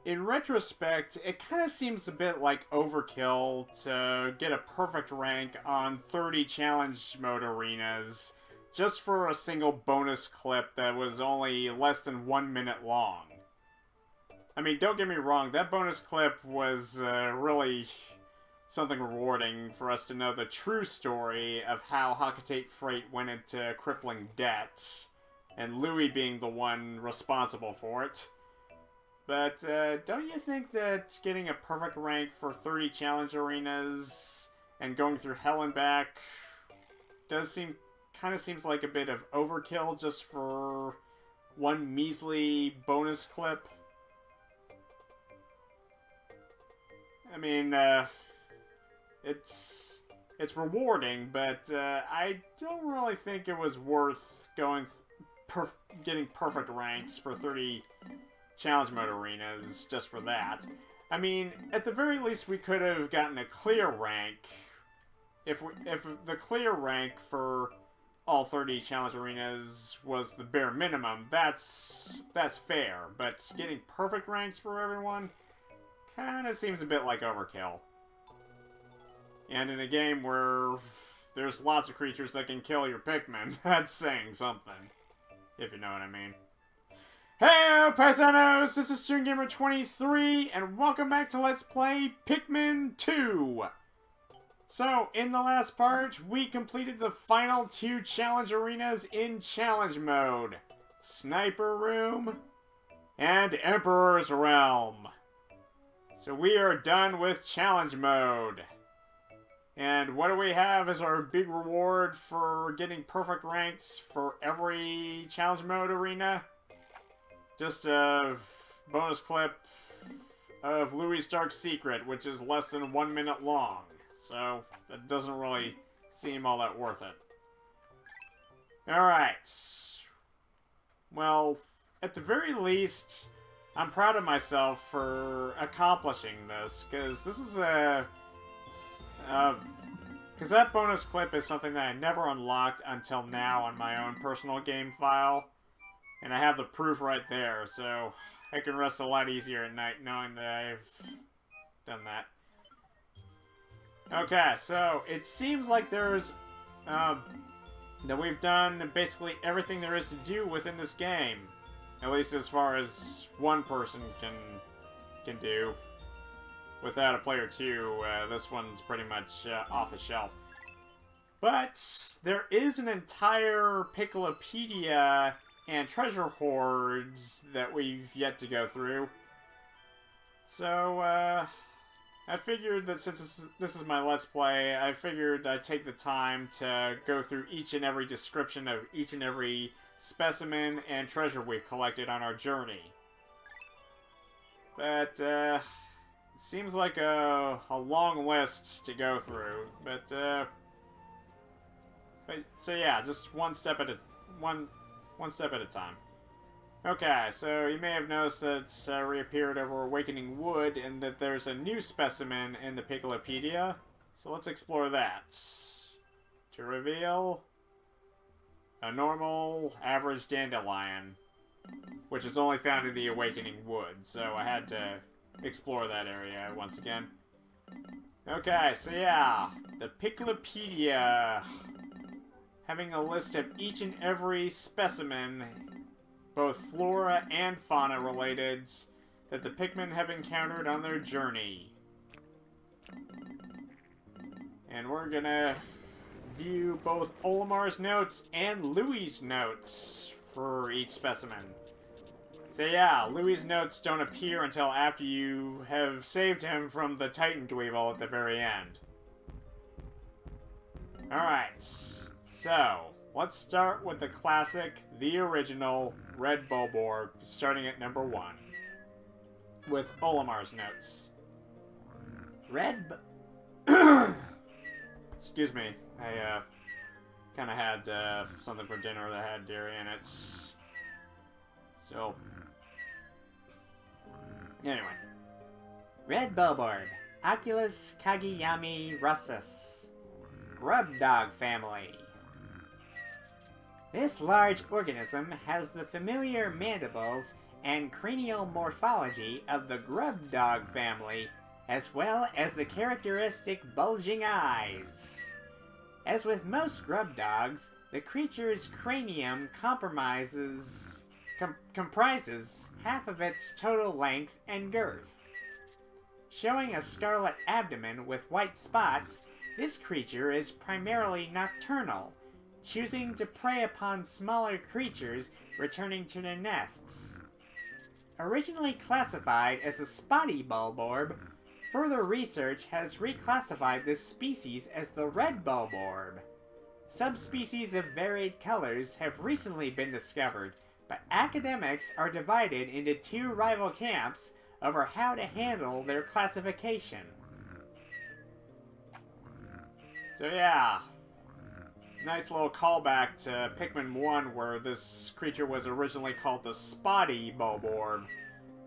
in retrospect, it kind of seems a bit like overkill to get a perfect rank on 30 challenge mode arenas just for a single bonus clip that was only less than 1 minute long. I mean, don't get me wrong, that bonus clip was really something rewarding for us to know the true story of how Hakatate Freight went into crippling debt, and Louis being the one responsible for it. But don't you think that getting a perfect rank for 30 challenge arenas and going through hell and back kind of seems like a bit of overkill just for one measly bonus clip? I mean, it's rewarding, but I don't really think it was worth getting perfect ranks for 30 challenge mode arenas just for that. I mean, at the very least, we could have gotten a clear rank. If the clear rank for all 30 challenge arenas was the bare minimum, that's fair. But getting perfect ranks for everyone kind of seems a bit like overkill. And in a game where there's lots of creatures that can kill your Pikmin, that's saying something. If you know what I mean. Hey, paisanos! This is StreamGamer23, and welcome back to Let's Play Pikmin 2! So, in the last part, we completed the final 2 challenge arenas in challenge mode. Sniper Room and Emperor's Realm. So we are done with challenge mode. And what do we have as our big reward for getting perfect ranks for every challenge mode arena? Just a bonus clip of Louis' Dark Secret, which is less than 1 minute long. So, that doesn't really seem all that worth it. Alright. Well, at the very least, I'm proud of myself for accomplishing this, because this is because that bonus clip is something that I never unlocked until now on my own personal game file. And I have the proof right there, so I can rest a lot easier at night knowing that I've done that. Okay, so it seems like there's, that we've done basically everything there is to do within this game. At least as far as one person can do. Without a player 2, this one's pretty much off the shelf. But there is an entire Piklopedia and treasure hoards that we've yet to go through. So, I figured that since this is my Let's Play, I figured I'd take the time to go through each and every description of each and every specimen and treasure we've collected on our journey. But, it seems like a long list to go through, but so yeah, just one step at a time. Okay, so you may have noticed that it's reappeared over Awakening Wood, and that there's a new specimen in the Piklopedia. So let's explore that. To reveal, a normal, average dandelion, which is only found in the Awakening Wood, so I had to explore that area once again. Okay, so yeah, the Piklopedia, having a list of each and every specimen, both flora and fauna related, that the Pikmin have encountered on their journey. And we're gonna view both Olimar's notes and Louis' notes for each specimen. So yeah, Louis' notes don't appear until after you have saved him from the Titan Dweevil at the very end. Alright, so let's start with the classic, the original, Red Bulborb, starting at number 1. With Olimar's notes. Excuse me, I kind of had something for dinner that had dairy in it. So, anyway. Red Bulborb, Oculus Kageyami russus. Grub dog family. This large organism has the familiar mandibles and cranial morphology of the grub dog family, as well as the characteristic bulging eyes. As with most grub dogs, the creature's cranium comprises half of its total length and girth. Showing a scarlet abdomen with white spots, this creature is primarily nocturnal, choosing to prey upon smaller creatures returning to their nests. Originally classified as a spotty bulborb, further research has reclassified this species as the red bulborb. Subspecies of varied colors have recently been discovered, but academics are divided into two rival camps over how to handle their classification. So yeah, nice little callback to Pikmin 1 where this creature was originally called the Spotty Bulborb.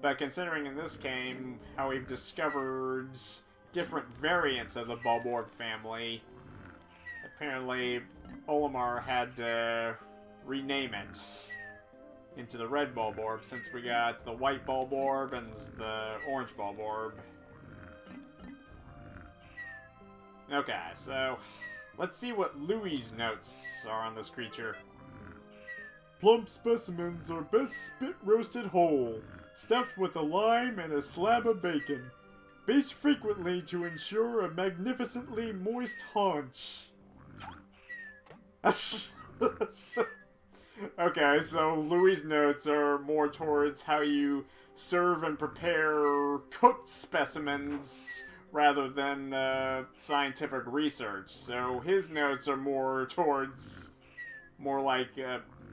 But considering in this game how we've discovered different variants of the Bulborb family, apparently Olimar had to rename it into the red Bulborb since we got the white Bulborb and the orange Bulborb. Okay, so let's see what Louie's notes are on this creature. Plump specimens are best spit roasted whole, stuffed with a lime and a slab of bacon. Based frequently to ensure a magnificently moist haunch. Okay, so Louie's notes are more towards how you serve and prepare cooked specimens rather than scientific research. So his notes are more towards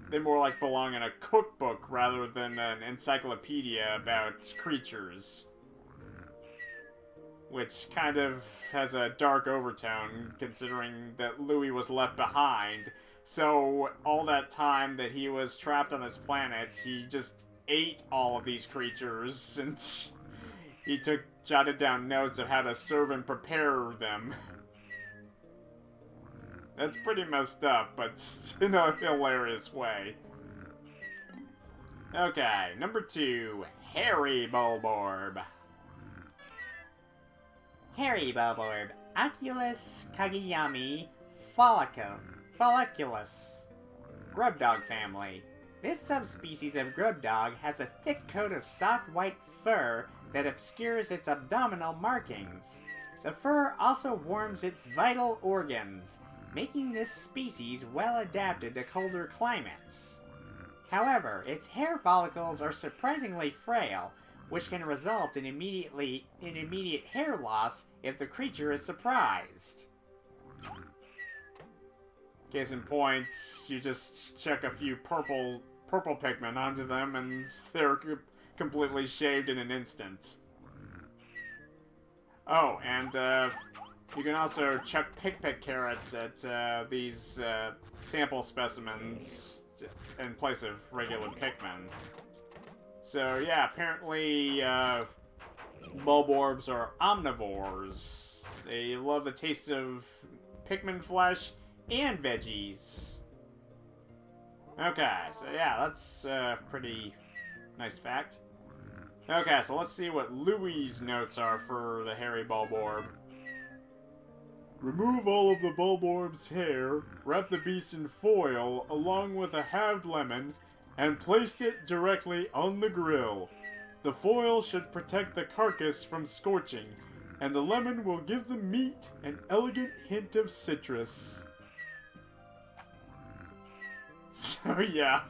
they more like belong in a cookbook rather than an encyclopedia about creatures. Which kind of has a dark overtone, considering that Louie was left behind. So, all that time that he was trapped on this planet, he just ate all of these creatures, and he jotted down notes of how to serve and prepare them. That's pretty messed up, but in a hilarious way. Okay, number 2, Hairy Bulborb. Hairy bulborb, Oculus kageyami folliculus, grub dog family. This subspecies of grub dog has a thick coat of soft white fur that obscures its abdominal markings. The fur also warms its vital organs, making this species well adapted to colder climates. However, its hair follicles are surprisingly frail, which can result in immediate hair loss if the creature is surprised. Case in point, you just chuck a few purple Pikmin onto them and they're completely shaved in an instant. Oh, and you can also chuck Pikmin carrots at these sample specimens in place of regular Pikmin. So yeah, apparently Bulborbs are omnivores. They love the taste of Pikmin flesh and veggies. Okay, so yeah, that's a pretty nice fact. Okay, so let's see what Louie's notes are for the hairy Bulborb. Remove all of the Bulborb's hair, wrap the beast in foil along with a halved lemon, and place it directly on the grill. The foil should protect the carcass from scorching, and the lemon will give the meat an elegant hint of citrus. So yeah,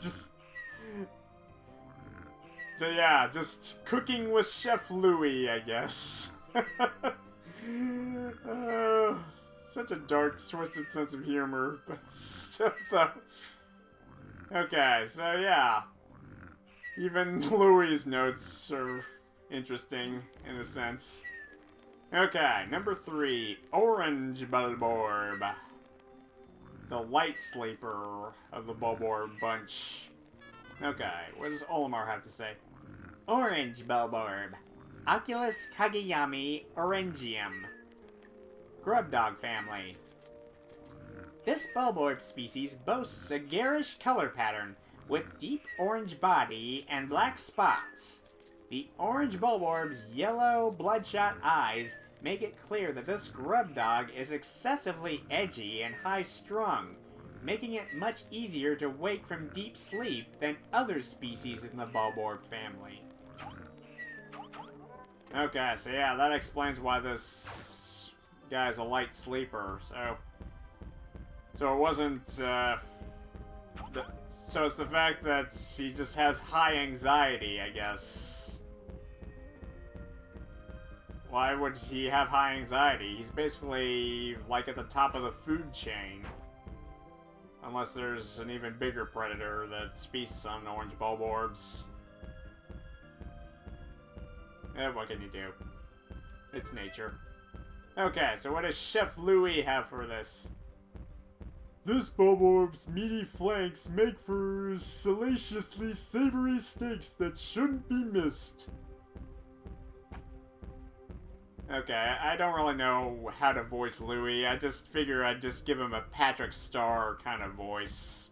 just cooking with Chef Louie, I guess. Such a dark, twisted sense of humor, but still though. Okay, so yeah. Even Louie's notes are interesting, in a sense. Okay, number 3, Orange Bulborb. The light sleeper of the Bulborb bunch. Okay, what does Olimar have to say? Orange Bulborb, Oculus kageyami orangium, grub dog family. This Bulborb species boasts a garish color pattern, with deep orange body and black spots. The orange bulborb's yellow, bloodshot eyes make it clear that this grub dog is excessively edgy and high-strung, making it much easier to wake from deep sleep than other species in the bulborb family. Okay, so yeah, that explains why this guy's a light sleeper. So it wasn't. So it's the fact that she just has high anxiety, I guess. Why would he have high anxiety? He's basically like at the top of the food chain. Unless there's an even bigger predator that feasts on orange bulborbs. What can you do? It's nature. Okay, so what does Chef Louis have for this? This bulborb's meaty flanks make for salaciously savory steaks that shouldn't be missed. Okay, I don't really know how to voice Louis. I just figure I'd just give him a Patrick Star kind of voice.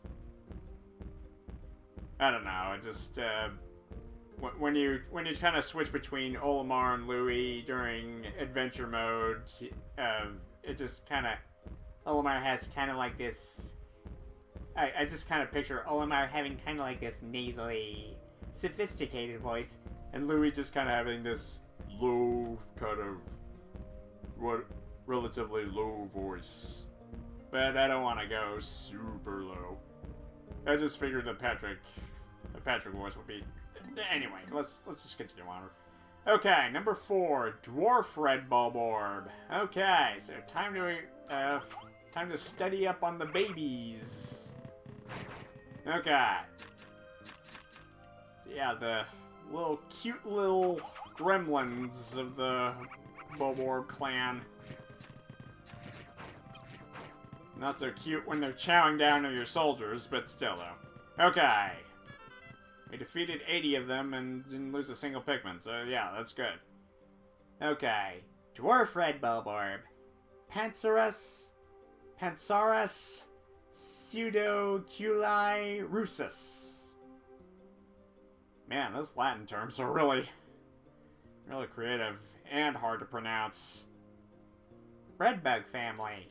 I don't know, I just, when you kind of switch between Olimar and Louis during adventure mode, it just kind of... Olimar has kind of like this... I just kind of picture Olimar having kind of like this nasally, sophisticated voice. And Louis just kind of having this low, kind of, relatively low voice. But I don't want to go super low. I just figured the Patrick voice would be... Anyway, let's just continue on. Okay, number 4, Dwarf Red Bulborb. Okay, so time to study up on the babies. Okay. So yeah, the cute little gremlins of the Bulborb clan. Not so cute when they're chowing down on your soldiers, but still though. Okay. We defeated 80 of them and didn't lose a single Pikmin, so yeah, that's good. Okay. Dwarf Red Bulborb. Pansaurus pseudoculi russus. Man, those Latin terms are really creative and hard to pronounce. Redbug family.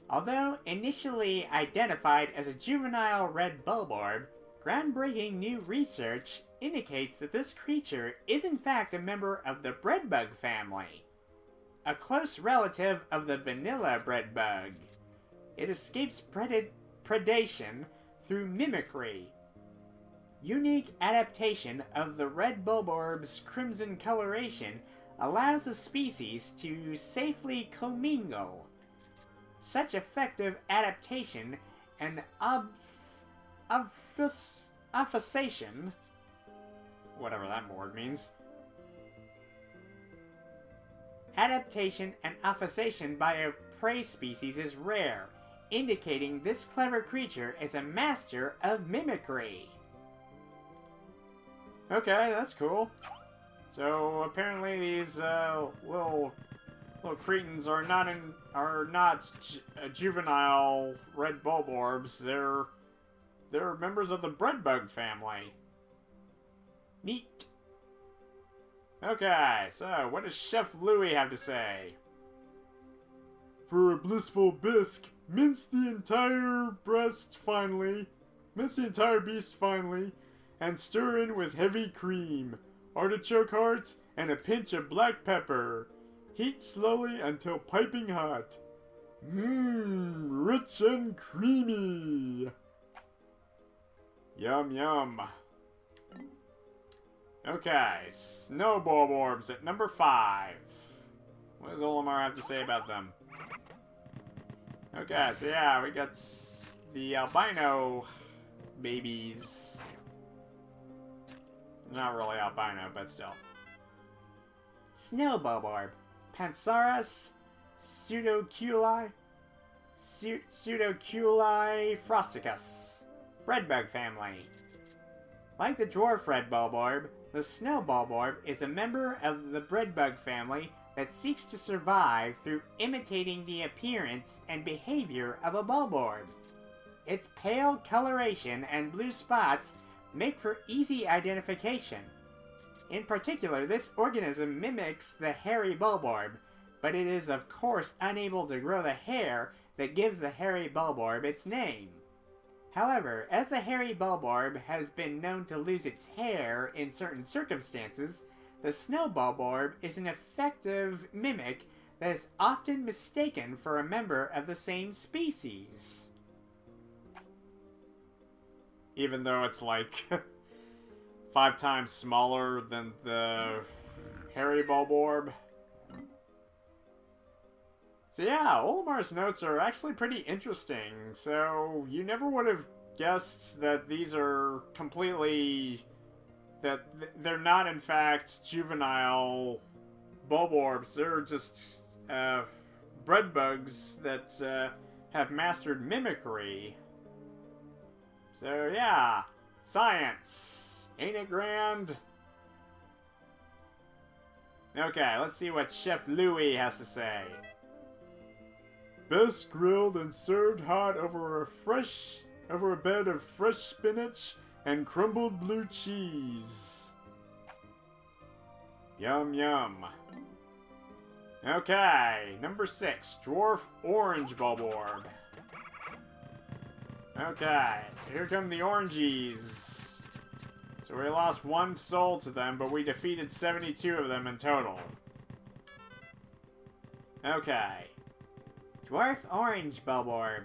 Although initially identified as a juvenile red bulborb, groundbreaking new research indicates that this creature is in fact a member of the breadbug family, a close relative of the vanilla breadbug. It escapes predation through mimicry. Unique adaptation of the red bulborb's crimson coloration allows the species to safely commingle. Such effective adaptation and obfuscation, whatever that word means. Adaptation and obfuscation by a prey species is rare, indicating this clever creature is a master of mimicry. Okay, that's cool. So apparently these little cretins are not juvenile red bulborbs. They're members of the breadbug family. Neat. Okay, so what does Chef Louis have to say? For a blissful bisque, mince the entire beast finely, and stir in with heavy cream, artichoke hearts, and a pinch of black pepper. Heat slowly until piping hot. Rich and creamy. Yum yum. Okay, Snow Bulborbs at number 5. What does Olimar have to say about them? Okay, so yeah, we got the albino babies. Not really albino, but still. Snow Bulborb. Pansaurus pseudoculi frosticus. Breadbug family. Like the dwarf red bulborb, the snow bulborb is a member of the breadbug family that seeks to survive through imitating the appearance and behavior of a bulborb. Its pale coloration and blue spots make for easy identification. In particular, this organism mimics the hairy bulborb, but it is of course unable to grow the hair that gives the hairy bulborb its name. However, as the hairy bulborb has been known to lose its hair in certain circumstances, the snow bulborb is an effective mimic that is often mistaken for a member of the same species. Even though it's like 5 times smaller than the hairy bulborb. So yeah, Olimar's notes are actually pretty interesting. So you never would have guessed that these are completely... that they're not in fact juvenile bulborbs. They're just bread bugs that have mastered mimicry. So yeah, science. Ain't it grand? Okay, let's see what Chef Louis has to say. Best grilled and served hot over a bed of fresh spinach and crumbled blue cheese. Yum yum. Okay, number 6, dwarf orange bulborb. Okay, here come the orangies. So we lost 1 soul to them, but we defeated 72 of them in total. Okay. Dwarf orange bulborb.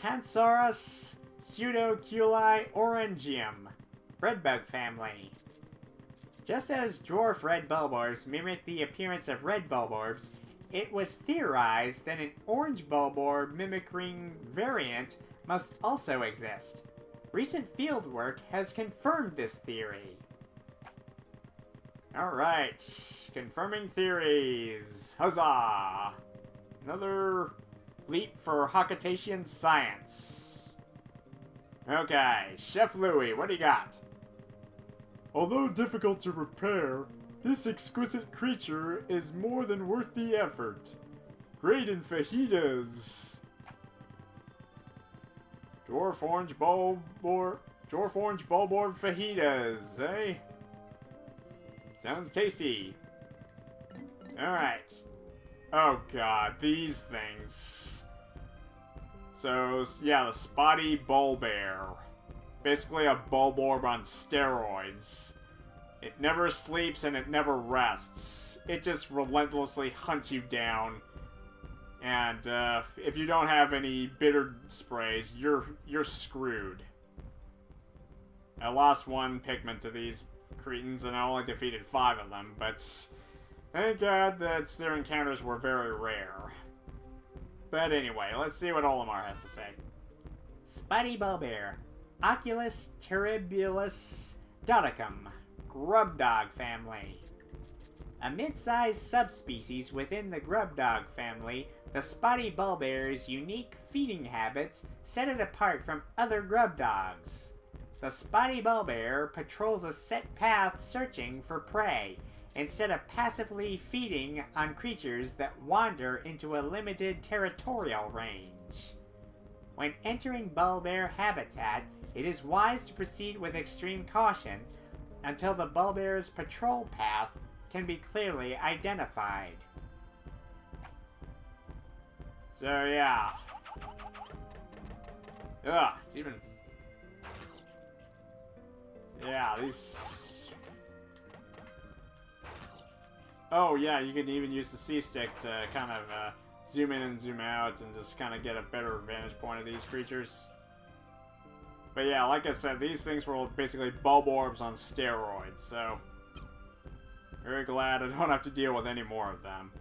Pansaurus pseudoculi orangium. Breadbug family. Just as dwarf red bulborbs mimic the appearance of red bulborbs, it was theorized that an orange bulborb mimicking variant must also exist. Recent fieldwork has confirmed this theory. Alright, confirming theories. Huzzah! Another leap for Hakatatian science. Okay, Chef Louis, what do you got? Although difficult to prepare, this exquisite creature is more than worth the effort. Great in fajitas. Dwarf orange bulborb fajitas, eh? Sounds tasty. Alright. Oh god, these things. So, yeah, the spotty bulbear. Basically a bulborb on steroids. It never sleeps and it never rests. It just relentlessly hunts you down. And if you don't have any bitter sprays, you're screwed. I lost 1 Pikmin to these cretins and I only defeated 5 of them, but thank God that their encounters were very rare. But anyway, let's see what Olimar has to say. Spotty bulbear. Oculus terribilis dodicum. Grub dog family. A mid-sized subspecies within the grub dog family, the spotty bulbear's unique feeding habits set it apart from other grub dogs. The spotty bulbear patrols a set path searching for prey, instead of passively feeding on creatures that wander into a limited territorial range. When entering bulbear habitat, it is wise to proceed with extreme caution until the bulbear's patrol path can be clearly identified. So yeah. Ugh, it's even... Yeah, these... Oh yeah, you can even use the C-stick to kind of zoom in and zoom out and just kind of get a better vantage point of these creatures. But yeah, like I said, these things were basically bulborbs on steroids, so... Very glad I don't have to deal with any more of them.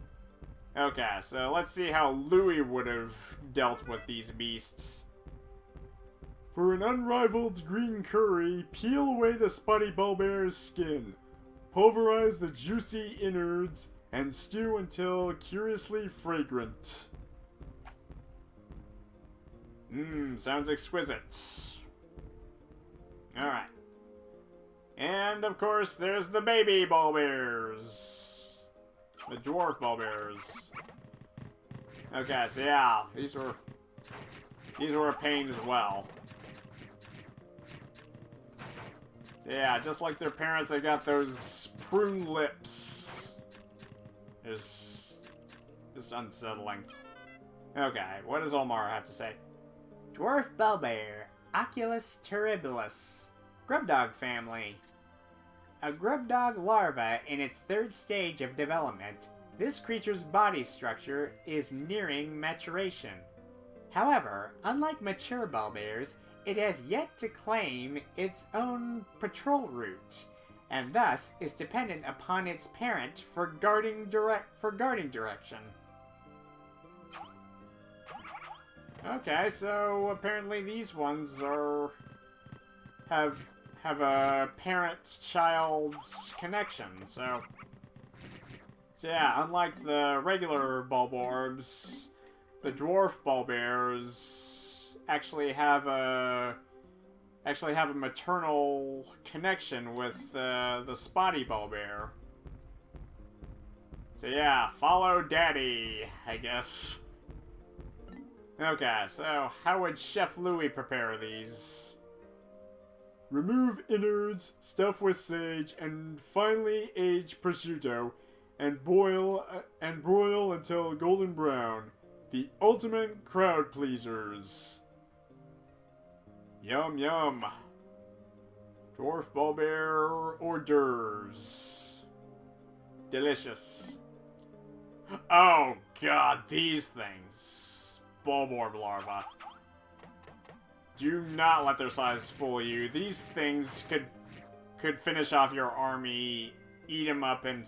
Okay, so let's see how Louis would have dealt with these beasts. For an unrivaled green curry, peel away the spotty bulbear's skin. Pulverize the juicy innards and stew until curiously fragrant. Sounds exquisite. Alright. And, of course, there's the baby bulbears. The dwarf bulbears. Okay, so yeah, these were These were a pain as well. Yeah, just like their parents, they got those prune lips. It's just unsettling. Okay, what does Omar have to say? Dwarf bellbear, Oculus terribilis, grubdog family. A grubdog larva in its third stage of development, this creature's body structure is nearing maturation. However, unlike mature bellbears, it has yet to claim its own patrol route, and thus is dependent upon its parent for guarding direction. Okay, so apparently these ones have a parent-child's connection. So yeah, unlike the regular bulborbs, the dwarf bulbears actually have a maternal connection with the spotty bulbear. So yeah, follow daddy, I guess. Okay, so how would Chef Louis prepare these? Remove innards, stuff with sage, and finely aged prosciutto, and broil until golden brown. The ultimate crowd pleasers. Yum yum. Dwarf bulbear hors d'oeuvres. Delicious. Oh god, these things. Bulborb larva. Do not let their size fool you. These things could finish off your army, eat them up in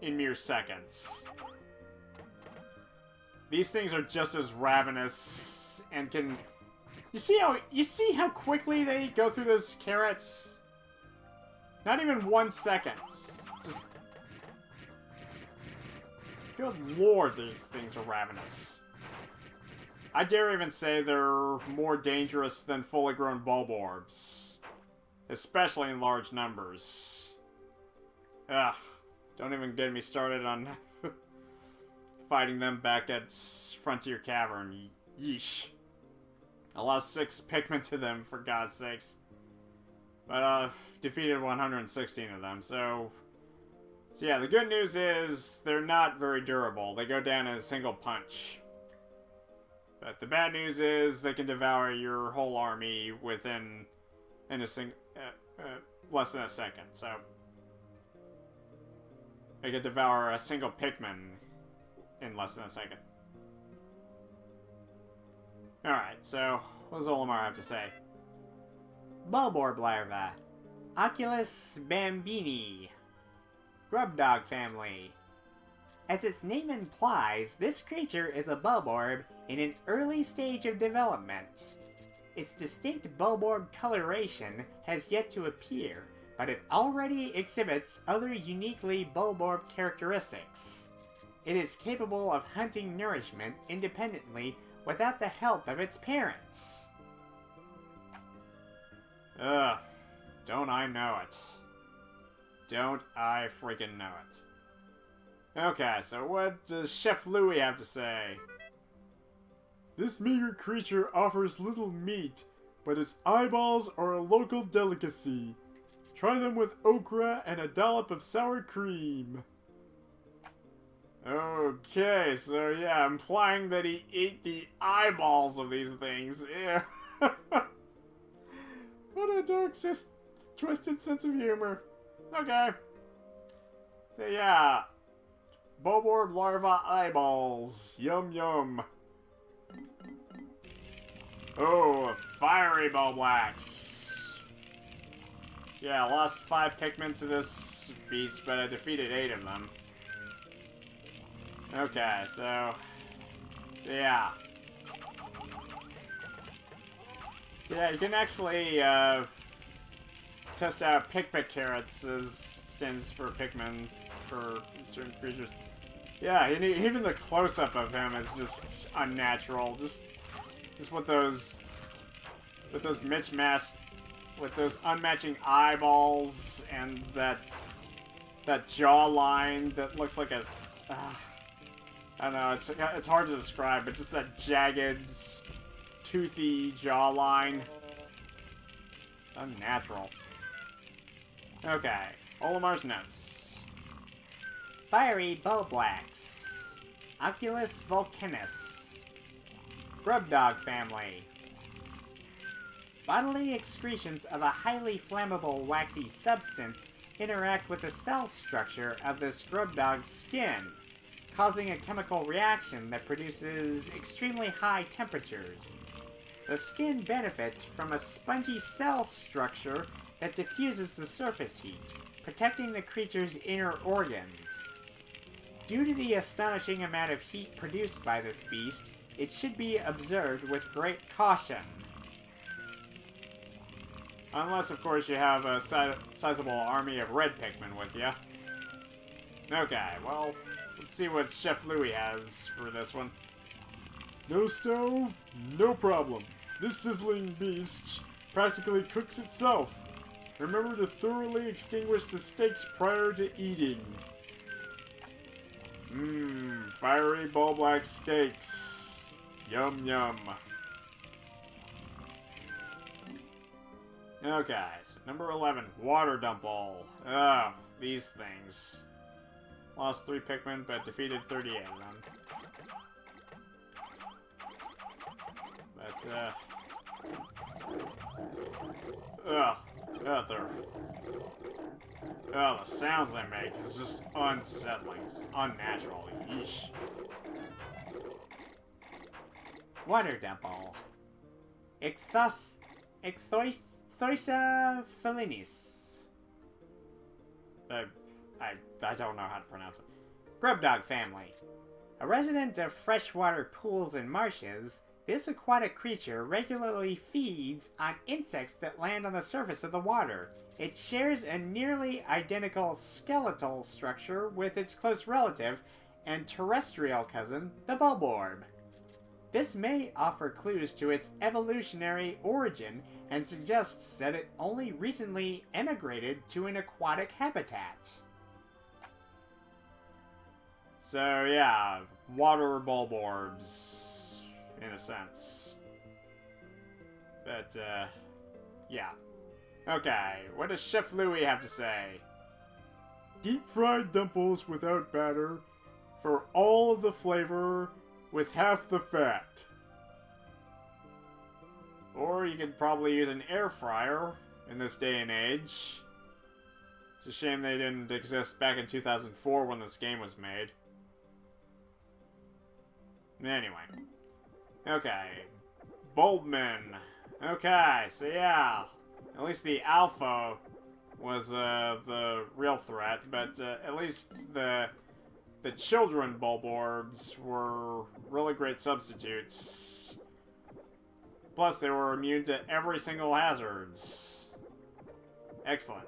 mere seconds. These things are just as ravenous and can. You see how quickly they go through those carrots? Not even 1 second. Just. Good lord, these things are ravenous. I dare even say they're more dangerous than fully grown bulborbs. Especially in large numbers. Ugh. Don't even get me started on fighting them back at Frontier Cavern. Yeesh. I lost 6 Pikmin to them, for God's sakes. But defeated 116 of them, so yeah, the good news is they're not very durable. They go down in a single punch. But the bad news is they can devour your whole army within less than a second. So they can devour a single Pikmin in less than a second. All right, so what does Olimar have to say? Bulborb larva, Oculus bambini, grubdog family. As its name implies, this creature is a bulborb in an early stage of development. Its distinct bulborb coloration has yet to appear, but it already exhibits other uniquely bulborb characteristics. It is capable of hunting nourishment independently without the help of its parents. Ugh, don't I know it. Don't I freaking know it. Okay, so what does Chef Louis have to say? This meager creature offers little meat, but its eyeballs are a local delicacy. Try them with okra and a dollop of sour cream. Okay, so yeah, implying that he ate the eyeballs of these things. Yeah. What a dark, twisted sense of humor. Okay. So yeah, Bulborb larva eyeballs. Yum yum. Oh, fiery Bulblax. So yeah, I lost 5 Pikmin to this beast, but I defeated 8 of them. Okay, so yeah. So yeah, you can actually test out Pikmin carrots as stands for Pikmin for certain creatures. Yeah, even the close-up of him is just unnatural. Just with those mismatched, with those unmatching eyeballs and that jawline that looks like a. I don't know. It's hard to describe, but just that jagged toothy jawline. It's unnatural. Okay, Olimar's notes. Fiery Bulbwax. Oculus volcanis. Grub dog family. Bodily excretions of a highly flammable waxy substance interact with the cell structure of this grub dog's skin, causing a chemical reaction that produces extremely high temperatures. The skin benefits from a spongy cell structure that diffuses the surface heat, protecting the creature's inner organs. Due to the astonishing amount of heat produced by this beast, it should be observed with great caution. Unless, of course, you have a sizable army of red Pikmin with you. Okay, well, let's see what Chef Louie has for this one. No stove? No problem. This sizzling beast practically cooks itself. Remember to thoroughly extinguish the steaks prior to eating. Fiery Bulbwax steaks. Yum yum. Okay, so number 11, Water Dumple. Ugh, these things. Lost 3 Pikmin, but defeated 38 of them. The sounds they make is just unsettling, just unnatural. Yeesh. Water Dumple. Ichthysa felinis. I don't know how to pronounce it. Grub dog family. A resident of freshwater pools and marshes, this aquatic creature regularly feeds on insects that land on the surface of the water. It shares a nearly identical skeletal structure with its close relative and terrestrial cousin, the bulborb. This may offer clues to its evolutionary origin and suggests that it only recently emigrated to an aquatic habitat. So yeah, water bulborbs, in a sense. But, yeah. Okay, what does Chef Louie have to say? Deep-fried dumples without batter for all of the flavor with half the fat. Or you could probably use an air fryer in this day and age. It's a shame they didn't exist back in 2004 when this game was made. Anyway. Okay. Bulbman. Okay, so yeah. At least the alpha was the real threat, but at least the children bulborbs were really great substitutes. Plus, they were immune to every single hazard. Excellent.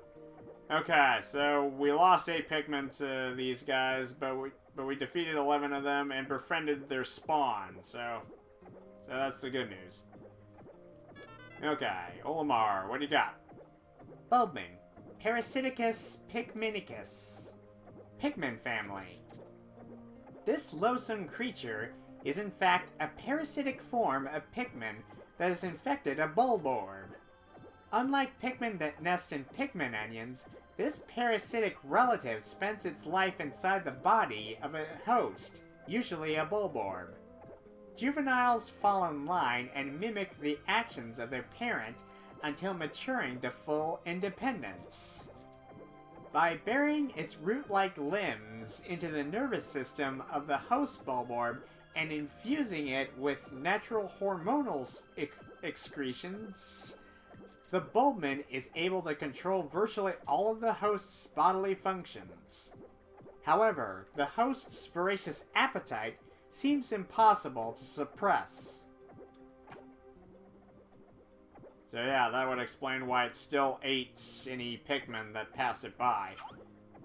Okay, so we lost 8 Pikmin to these guys, but we defeated 11 of them and befriended their spawn, so that's the good news. Okay, Olimar, what do you got? Bulbman. Parasiticus pikminicus. Pikmin family. This loathsome creature is in fact a parasitic form of Pikmin that has infected a bulborb. Unlike Pikmin that nest in Pikmin onions, this parasitic relative spends its life inside the body of a host, usually a bulborb. Juveniles fall in line and mimic the actions of their parent until maturing to full independence. By burying its root-like limbs into the nervous system of the host bulborb and infusing it with natural hormonal excretions, the bulbman is able to control virtually all of the host's bodily functions. However, the host's voracious appetite seems impossible to suppress. So yeah, that would explain why it still ate any Pikmin that passed it by.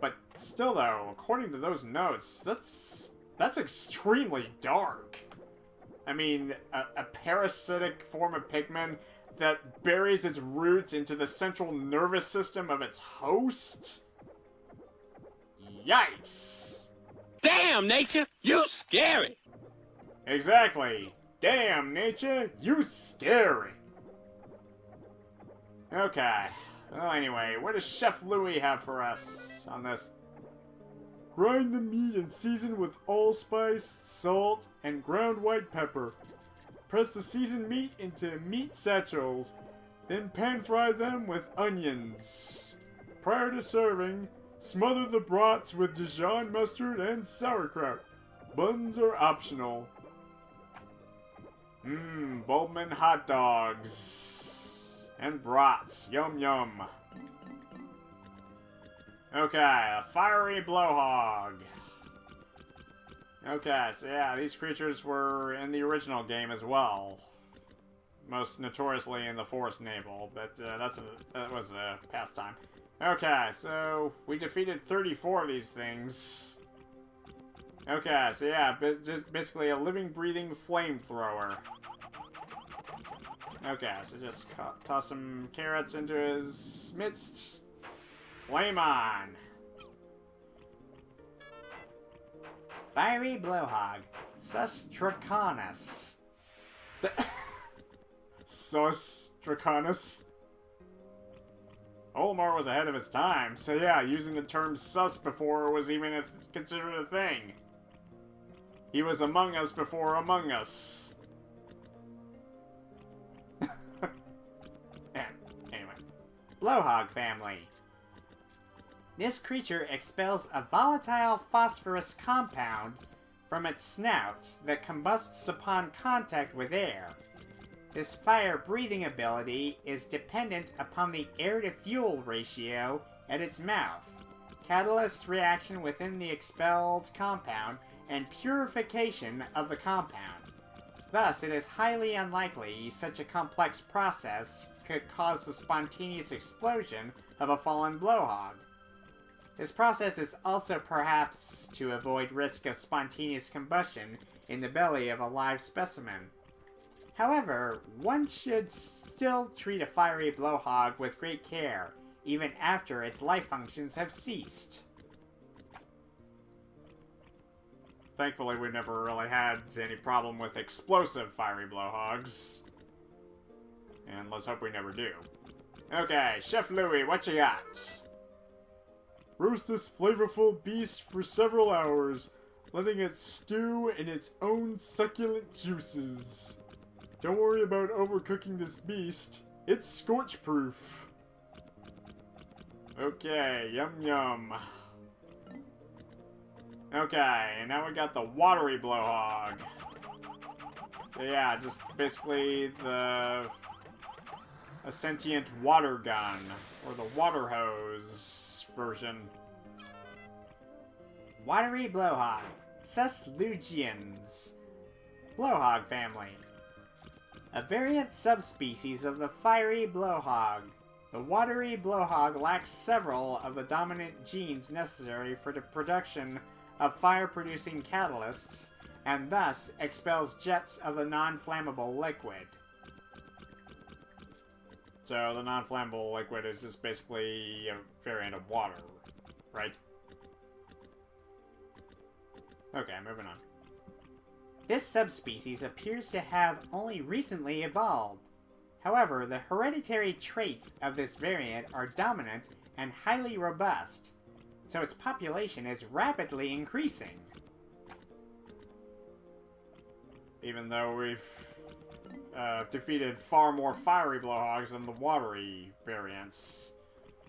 But still though, according to those notes, that's extremely dark. I mean, a parasitic form of Pikmin that buries its roots into the central nervous system of its host? Yikes! Damn, nature, you scary! Exactly. Damn, nature, you scary. Okay. Well, anyway, what does Chef Louie have for us on this? Grind the meat and season with allspice, salt, and ground white pepper. Press the seasoned meat into meat satchels, then pan fry them with onions. Prior to serving, smother the brats with Dijon mustard and sauerkraut. Buns are optional. Bulbman hot dogs. And brats. Yum yum. Okay, a fiery blowhog. Okay, so yeah, these creatures were in the original game as well. Most notoriously in the Forest Naval, but that was a pastime. Okay, so we defeated 34 of these things. Okay, so yeah, just basically a living, breathing flamethrower. Okay, so just toss some carrots into his midst. Flame on! Fiery blowhog. Sus Draconis. Sus Draconis. Olimar was ahead of his time, so yeah, using the term sus before was even considered a thing. He was among us before Among Us. Yeah, anyway. Blowhog family. This creature expels a volatile phosphorus compound from its snout that combusts upon contact with air. This fire-breathing ability is dependent upon the air-to-fuel ratio at its mouth, catalyst reaction within the expelled compound, and purification of the compound. Thus, it is highly unlikely such a complex process could cause the spontaneous explosion of a fallen blowhog. This process is also perhaps to avoid risk of spontaneous combustion in the belly of a live specimen. However, one should still treat a fiery blowhog with great care, even after its life functions have ceased. Thankfully, we've never really had any problem with explosive fiery blowhogs. And let's hope we never do. Okay, Chef Louie, what you got? Roast this flavorful beast for several hours, letting it stew in its own succulent juices. Don't worry about overcooking this beast. It's scorch-proof. Okay, yum yum. Okay, and now we got the watery blowhog. So yeah, just basically a sentient water gun, or the water hose version. Watery blowhog. Suslugians. Blowhog family. A variant subspecies of the fiery blowhog. The watery blowhog lacks several of the dominant genes necessary for the production of fire-producing catalysts, and thus expels jets of the non-flammable liquid. So the non-flammable liquid is just basically a variant of water, right? Okay, moving on. This subspecies appears to have only recently evolved. However, the hereditary traits of this variant are dominant and highly robust, so its population is rapidly increasing. Even though we've defeated far more fiery blowhogs than the watery variants.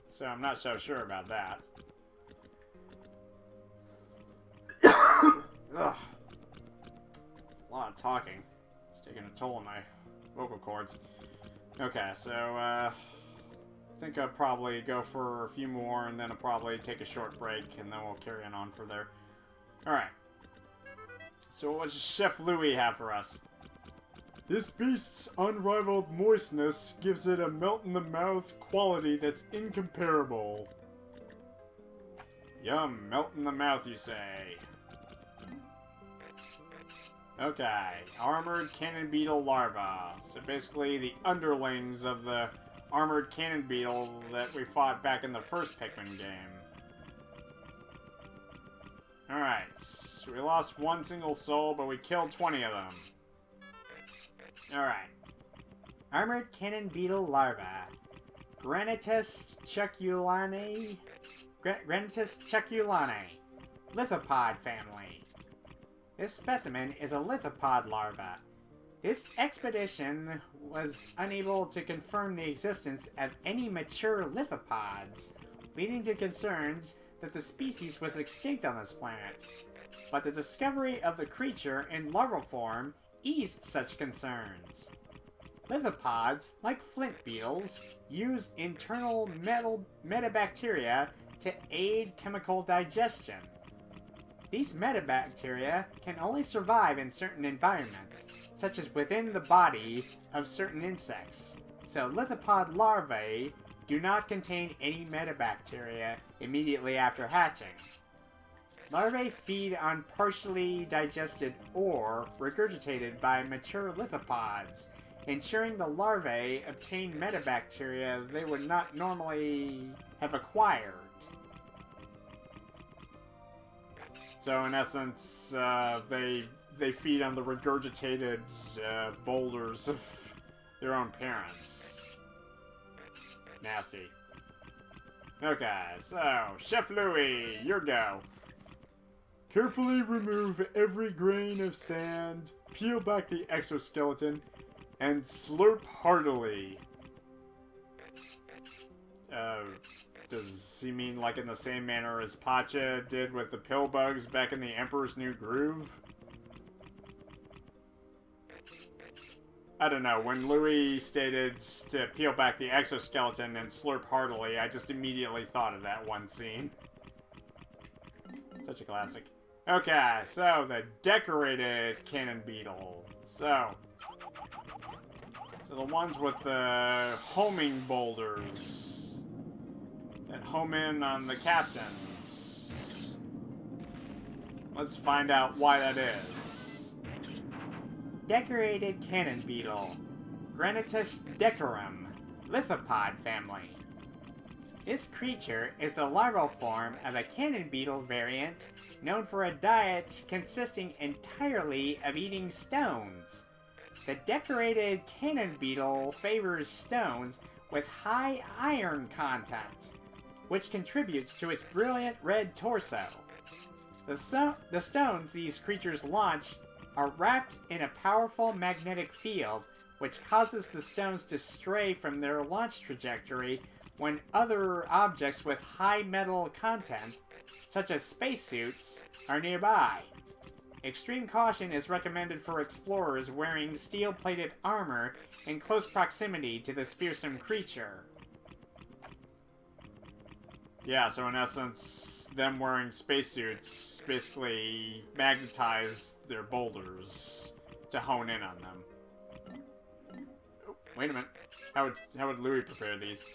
So I'm not so sure about that. Ugh. It's a lot of talking. It's taking a toll on my vocal cords. Okay, so I think I'll probably go for a few more and then I'll probably take a short break and then we'll carry on from there. Alright. So what does Chef Louie have for us? This beast's unrivaled moistness gives it a melt-in-the-mouth quality that's incomparable. Yum, melt in the mouth, you say. Okay, armored cannon beetle larva. So basically the underlings of the armored cannon beetle that we fought back in the first Pikmin game. Alright, so we lost one single soul, but we killed 20 of them. Alright. Armored cannon beetle larva. Granitus chuculanae. Granitus chuculanae. Lithopod family. This specimen is a lithopod larva. This expedition was unable to confirm the existence of any mature lithopods, leading to concerns that the species was extinct on this planet. But the discovery of the creature in larval form eased such concerns. Lithopods, like flint beetles, use internal metabacteria to aid chemical digestion. These metabacteria can only survive in certain environments, such as within the body of certain insects, so lithopod larvae do not contain any metabacteria immediately after hatching. Larvae feed on partially digested or regurgitated by mature lithopods, ensuring the larvae obtain metabacteria they would not normally have acquired. So in essence, they feed on the regurgitated boulders of their own parents. Nasty. Okay, so Chef Louis, your go. Carefully remove every grain of sand, peel back the exoskeleton, and slurp heartily. Does he mean like in the same manner as Pacha did with the pill bugs back in the Emperor's New Groove? I don't know, when Louis stated to peel back the exoskeleton and slurp heartily, I just immediately thought of that one scene. Such a classic. Okay, so the decorated cannon beetle. So the ones with the homing boulders that home in on the captains. Let's find out why that is. Decorated cannon beetle. Granitus decorum. Lithopod family. This creature is the larval form of a cannon beetle variant known for a diet consisting entirely of eating stones. The decorated cannon beetle favors stones with high iron content, which contributes to its brilliant red torso. The stones these creatures launch are wrapped in a powerful magnetic field, which causes the stones to stray from their launch trajectory when other objects with high metal content, such as spacesuits, are nearby. Extreme caution is recommended for explorers wearing steel-plated armor in close proximity to this fearsome creature. Yeah, so in essence, them wearing spacesuits basically magnetize their boulders to hone in on them. Oh, wait a minute. How would Louis prepare these?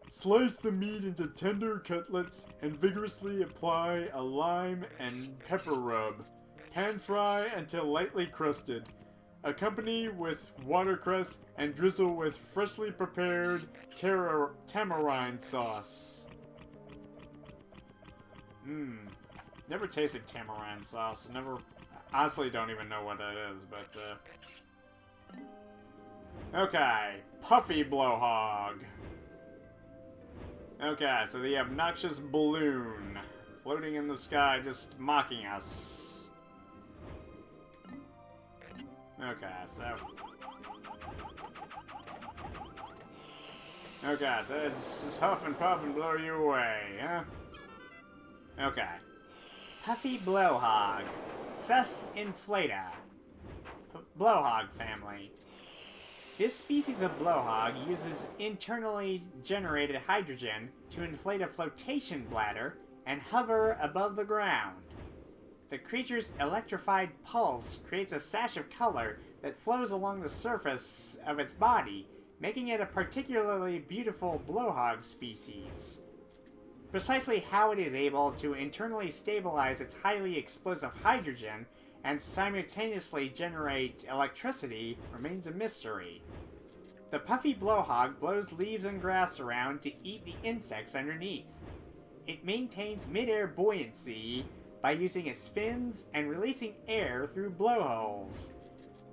Slice the meat into tender cutlets and vigorously apply a lime and pepper rub. Pan fry until lightly crusted. Accompany with watercress and drizzle with freshly prepared tamarind sauce. Never tasted tamarind sauce. Honestly don't even know what that is, but okay, puffy blowhog. Okay, so the obnoxious balloon floating in the sky just mocking us. Okay, so it's just huff and puff and blow you away, huh? Okay. Puffy blowhog. Sus inflata. Blowhog family. This species of blowhog uses internally generated hydrogen to inflate a flotation bladder and hover above the ground. The creature's electrified pulse creates a sash of color that flows along the surface of its body, making it a particularly beautiful blowhog species. Precisely how it is able to internally stabilize its highly explosive hydrogen and simultaneously generate electricity remains a mystery. The puffy blowhog blows leaves and grass around to eat the insects underneath. It maintains mid-air buoyancy by using its fins and releasing air through blowholes.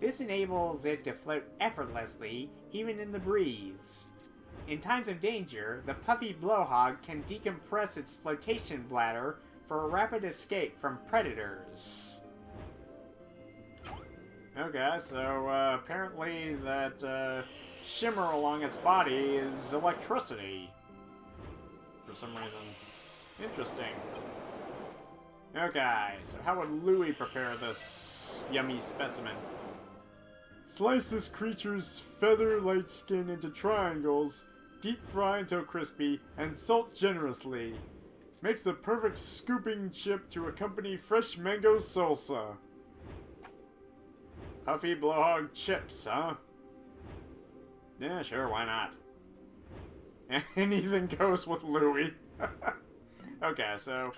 This enables it to float effortlessly, even in the breeze. In times of danger, the puffy blowhog can decompress its flotation bladder for a rapid escape from predators. Okay, so apparently that shimmer along its body is electricity. For some reason. Interesting. Okay, so how would Louis prepare this yummy specimen? Slice this creature's feather-like skin into triangles, deep fry until crispy, and salt generously. Makes the perfect scooping chip to accompany fresh mango salsa. Puffy blowhog chips, huh? Yeah, sure, why not? Anything goes with Louis. Okay, so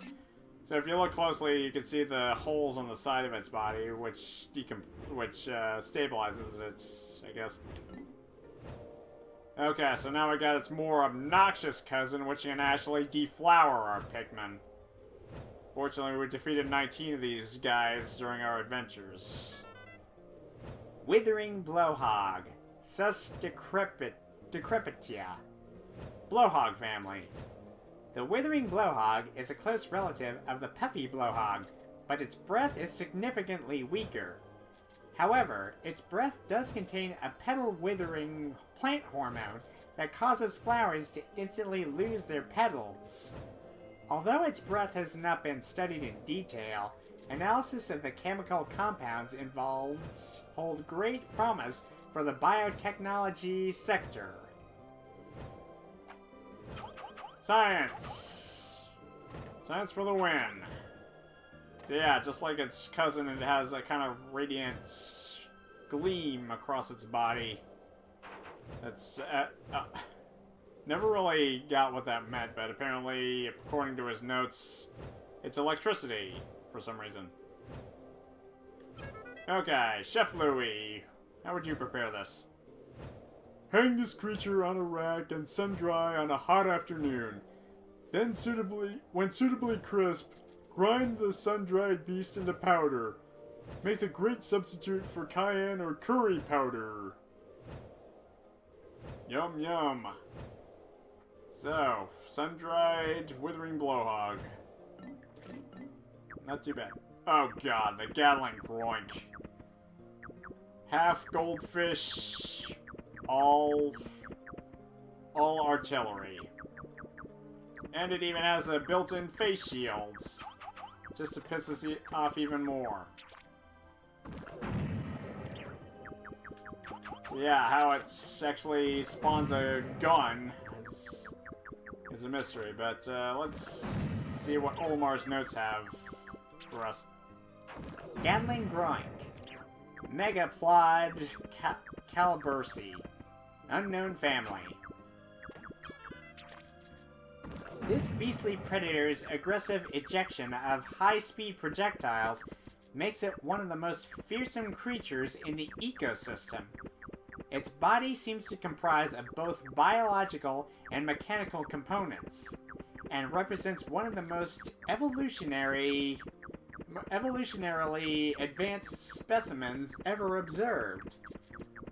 if you look closely, you can see the holes on the side of its body, which stabilizes it, I guess. Okay, so now we got its more obnoxious cousin, which can actually deflower our Pikmin. Fortunately, we defeated 19 of these guys during our adventures. Withering Blowhog, Sus Decrepitia. Blowhog family. The Withering Blowhog is a close relative of the Puffy Blowhog, but its breath is significantly weaker. However, its breath does contain a petal-withering plant hormone that causes flowers to instantly lose their petals. Although its breath has not been studied in detail, analysis of the chemical compounds involved hold great promise for the biotechnology sector. Science! Science for the win. So yeah, just like its cousin, it has a kind of radiant gleam across its body. That's, never really got what that meant, but apparently, according to his notes, it's electricity, for some reason. Okay, Chef Louis, how would you prepare this? Hang this creature on a rack and sun-dry on a hot afternoon. Then, when suitably crisp, grind the sun-dried beast into powder. Makes a great substitute for cayenne or curry powder. Yum yum. So, sun-dried withering blowhog. Not too bad. Oh god, the Gatling groink. Half goldfish, all artillery. And it even has a built-in face shield, just to piss us off even more. So yeah, how it actually spawns a gun is a mystery, but let's see what Olimar's notes have for us. Gatling Groink. Megaplod Calibursi. Unknown family. This beastly predator's aggressive ejection of high-speed projectiles makes it one of the most fearsome creatures in the ecosystem. Its body seems to comprise of both biological and mechanical components, and represents one of the most evolutionarily advanced specimens ever observed.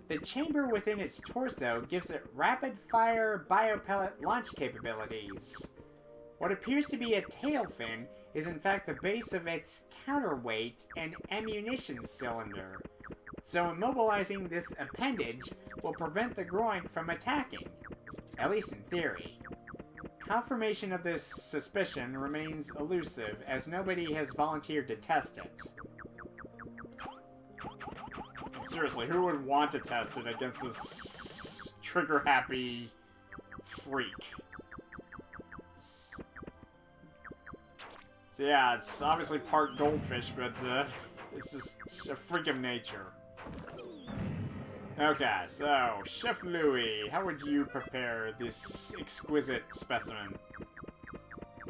The chamber within its torso gives it rapid-fire biopellet launch capabilities. What appears to be a tail fin is in fact the base of its counterweight and ammunition cylinder, so immobilizing this appendage will prevent the groin from attacking, at least in theory. Confirmation of this suspicion remains elusive, as nobody has volunteered to test it. Seriously, who would want to test it against this trigger-happy freak? So yeah, it's obviously part goldfish, but it's just a freak of nature. Okay, so, Chef Louis, how would you prepare this exquisite specimen?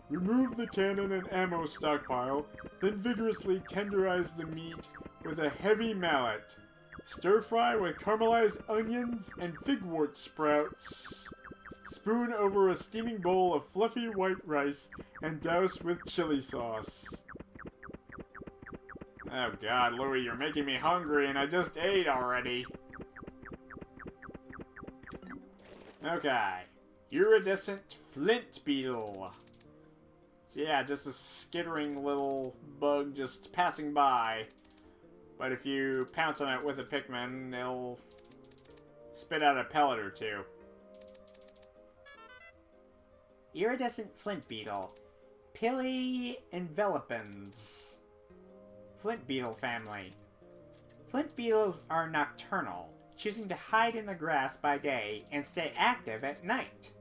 Remove the cannon and ammo stockpile, then vigorously tenderize the meat with a heavy mallet. Stir fry with caramelized onions and figwort sprouts. Spoon over a steaming bowl of fluffy white rice and douse with chili sauce. Oh god, Louie, you're making me hungry and I just ate already. Okay. Iridescent flint beetle. So yeah, just a skittering little bug just passing by. But if you pounce on it with a Pikmin, it'll spit out a pellet or two. Iridescent flint beetle. Pili envelopens. Flint beetle family. Flint beetles are nocturnal, choosing to hide in the grass by day and stay active at night.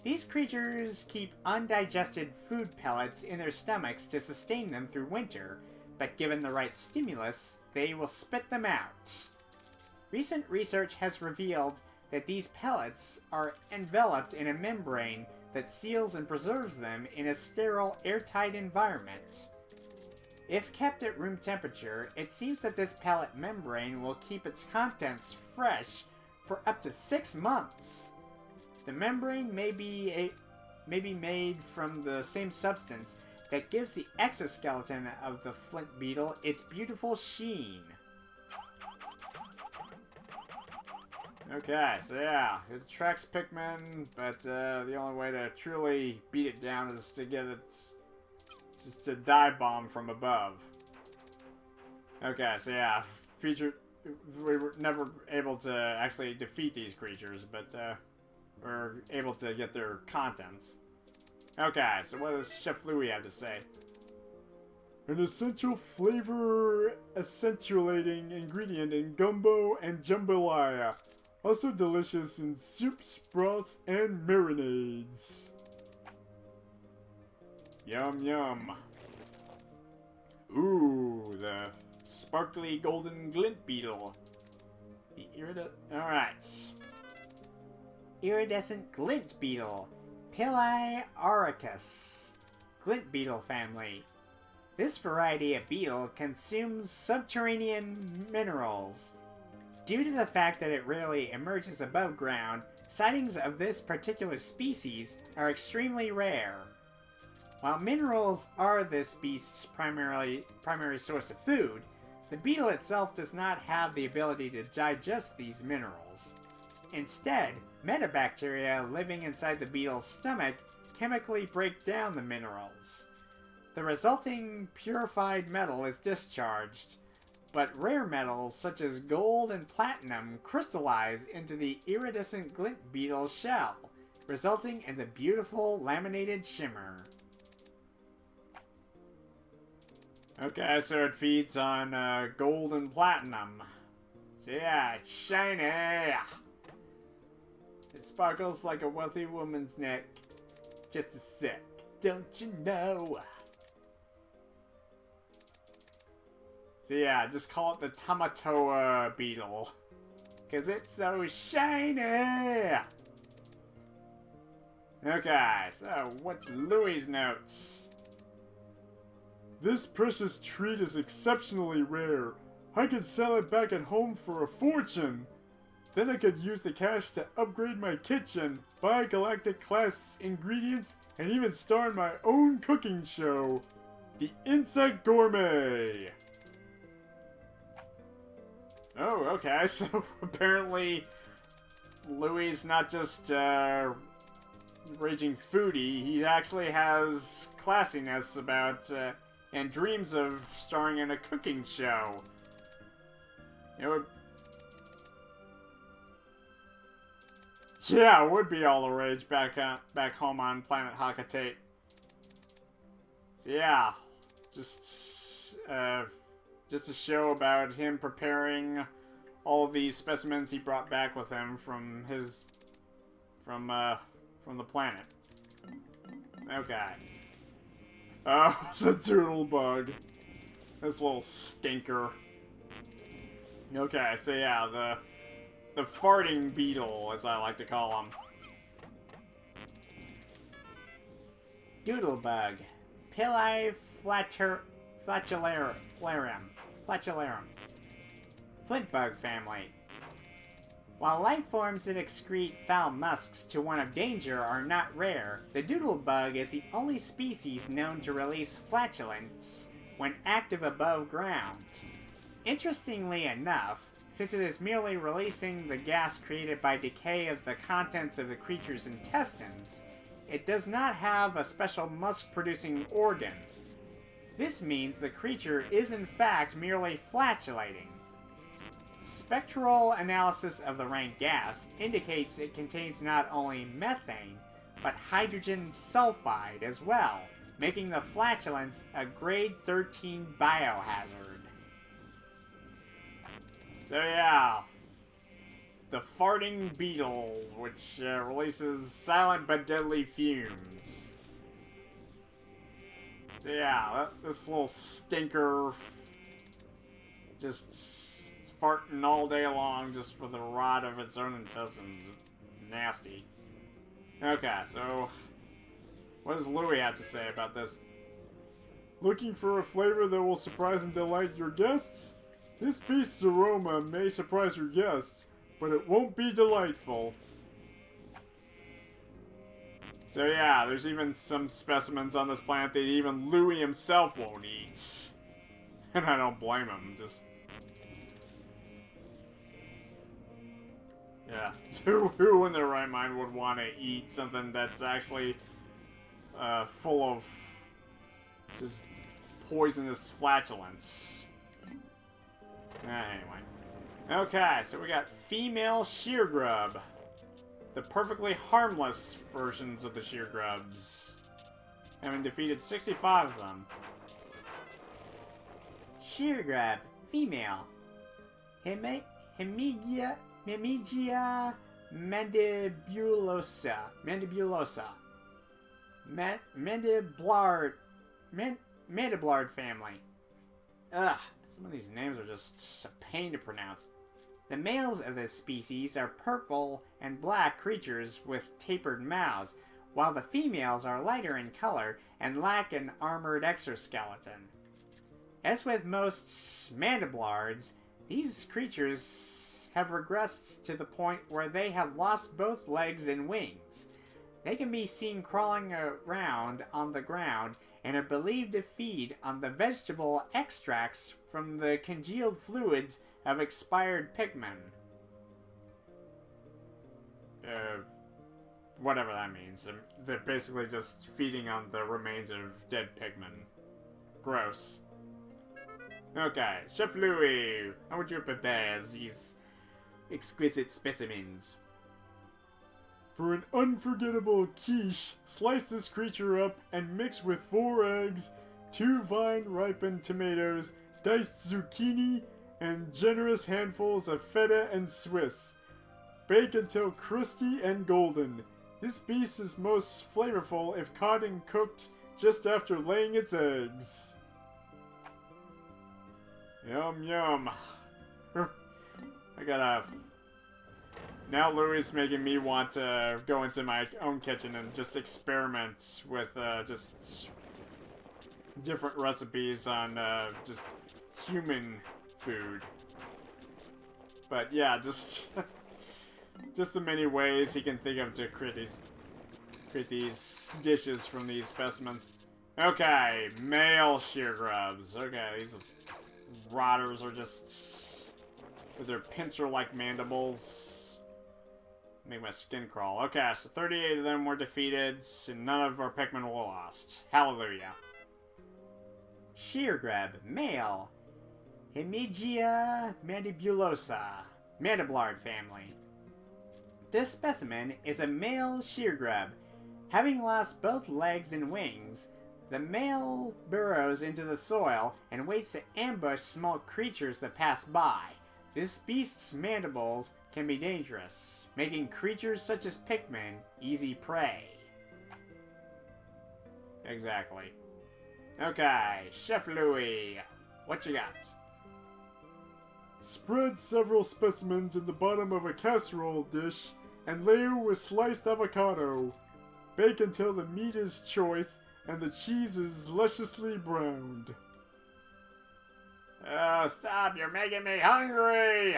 These creatures keep undigested food pellets in their stomachs to sustain them through winter, but given the right stimulus, they will spit them out. Recent research has revealed that these pellets are enveloped in a membrane that seals and preserves them in a sterile, airtight environment. If kept at room temperature, it seems that this pellet membrane will keep its contents fresh for up to 6 months. The membrane may be made from the same substance that gives the exoskeleton of the flint beetle its beautiful sheen. Okay, so yeah, it attracts Pikmin, but the only way to truly beat it down is to get its... just a dive bomb from above. Okay, so yeah, we were never able to actually defeat these creatures, but we're able to get their contents. Okay, so what does Chef Louie have to say? An essential flavor accentuating ingredient in gumbo and jambalaya. Also delicious in soups, broths, and marinades. Yum yum. Ooh, the sparkly golden glint beetle. Alright. Iridescent glint beetle. Pili auricus. Glint beetle family. This variety of beetle consumes subterranean minerals. Due to the fact that it rarely emerges above ground, sightings of this particular species are extremely rare. While minerals are this beast's primary source of food, the beetle itself does not have the ability to digest these minerals. Instead, metabacteria living inside the beetle's stomach chemically break down the minerals. The resulting purified metal is discharged, but rare metals such as gold and platinum crystallize into the iridescent glint beetle's shell, resulting in the beautiful laminated shimmer. Okay, so it feeds on gold and platinum. So yeah, it's shiny! It sparkles like a wealthy woman's neck. Just a sec, don't you know? So yeah, just call it the Tamatoa beetle. Cause it's so shiny! Okay, so what's Louie's notes? This precious treat is exceptionally rare. I could sell it back at home for a fortune. Then I could use the cash to upgrade my kitchen, buy galactic class ingredients, and even star in my own cooking show, The Insect Gourmet. Oh, okay, so apparently Louie's not just raging foodie, he actually has classiness about and dreams of starring in a cooking show. Yeah, it would be all the rage back home on planet Hakatate. So yeah, just a show about him preparing all of these specimens he brought back with him from the planet. Okay. Oh, the doodle bug. This little stinker. Okay, so yeah, the farting beetle, as I like to call him. Doodlebug. Pili flatularum. Flintbug family. While life forms that excrete foul musks to one of danger are not rare, the doodlebug is the only species known to release flatulence when active above ground. Interestingly enough, since it is merely releasing the gas created by decay of the contents of the creature's intestines, it does not have a special musk-producing organ. This means the creature is in fact merely flatulating. Spectral analysis of the rank gas indicates it contains not only methane, but hydrogen sulfide as well, making the flatulence a grade 13 biohazard. So yeah, the farting beetle, which releases silent but deadly fumes. So yeah, this little stinker just farting all day long just for the rot of its own intestines. Nasty. Okay, so what does Louis have to say about this? Looking for a flavor that will surprise and delight your guests? This beast's aroma may surprise your guests, but it won't be delightful. So yeah, there's even some specimens on this planet that even Louis himself won't eat. And I don't blame him, just... Yeah, who in their right mind would want to eat something that's actually full of just poisonous flatulence? Anyway. Okay, so we got female shear grub. The perfectly harmless versions of the shear grubs. Having defeated 65 of them. Shear grub, female. Hemigia mandibulosa. Mandiblard family. Ugh, some of these names are just a pain to pronounce. The males of this species are purple and black creatures with tapered mouths, while the females are lighter in color and lack an armored exoskeleton. As with most mandiblards, these creatures have regressed to the point where they have lost both legs and wings. They can be seen crawling around on the ground and are believed to feed on the vegetable extracts from the congealed fluids of expired Pikmin. Whatever that means. They're basically just feeding on the remains of dead Pikmin. Gross. Okay, Chef Louis, how would you prepare these exquisite specimens? For an unforgettable quiche, slice this creature up and mix with 4 eggs, 2 vine-ripened tomatoes, diced zucchini, and generous handfuls of feta and Swiss. Bake until crispy and golden. This beast is most flavorful if caught and cooked just after laying its eggs. Yum yum. I gotta... Now Louis is making me want to go into my own kitchen and just experiment with just different recipes on just human food. But yeah, just just the many ways he can think of to create these dishes from these specimens. Okay, male shear grubs. Okay, these rotters are just with their pincer-like mandibles. Make my skin crawl. Okay, so 38 of them were defeated, and none of our Pikmin were lost. Hallelujah. Shear grub, male. Hemigia mandibulosa, mandiblard family. This specimen is a male shear grub. Having lost both legs and wings, the male burrows into the soil and waits to ambush small creatures that pass by. This beast's mandibles can be dangerous, making creatures such as Pikmin easy prey. Exactly. Okay, Chef Louis, what you got? Spread several specimens in the bottom of a casserole dish and layer with sliced avocado. Bake until the meat is choice and the cheese is lusciously browned. Oh, stop! You're making me hungry!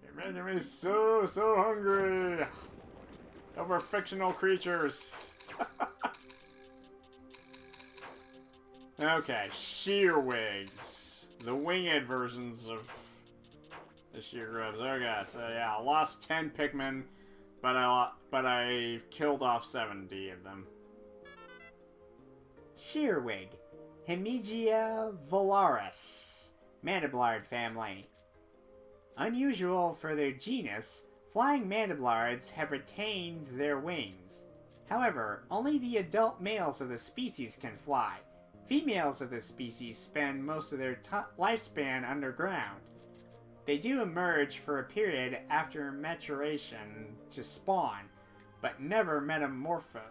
You're making me so hungry! Over fictional creatures. Okay, shearwigs. The winged versions of the shear grubs. Okay, so yeah, I lost 10 Pikmin, but I killed off 70 of them. Shearwig, Hemigia valaris, mandiblard family. Unusual for their genus, flying mandiblards have retained their wings. However, only the adult males of the species can fly. Females of the species spend most of their lifespan underground. They do emerge for a period after maturation to spawn, but never metamorphose.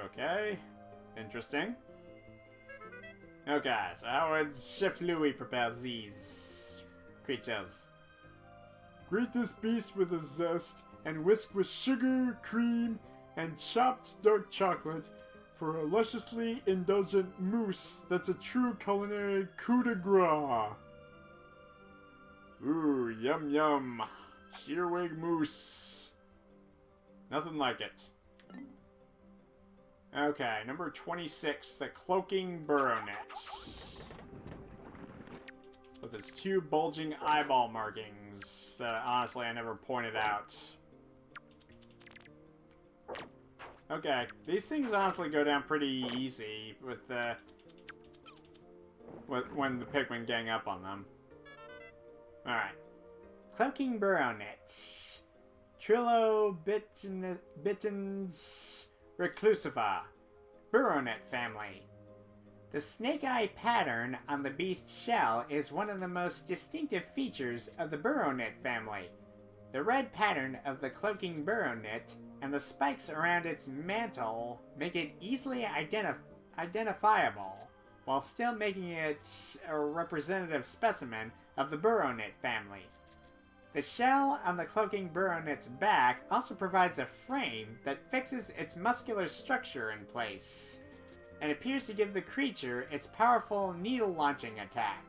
Okay, interesting. Okay, so how would Chef Louis prepare these creatures? Grate this beast with a zest and whisk with sugar, cream, and chopped dark chocolate for a lusciously indulgent mousse that's a true culinary coup de grace. Ooh, yum yum. Shearwig mousse. Nothing like it. Okay, number 26, the Cloaking Burronet. With its 2 bulging eyeball markings that honestly I never pointed out. Okay, these things honestly go down pretty easy with when the Pikmin gang up on them. Alright. Cloaking Burronet, Trilobitens reclusiva, Burronet family. The snake-eye pattern on the beast's shell is one of the most distinctive features of the Burronet family. The red pattern of the Cloaking Burronet and the spikes around its mantle make it easily identifiable, while still making it a representative specimen of the Burronet family. The shell on the Cloaking Burronet's back also provides a frame that fixes its muscular structure in place, and appears to give the creature its powerful needle-launching attack.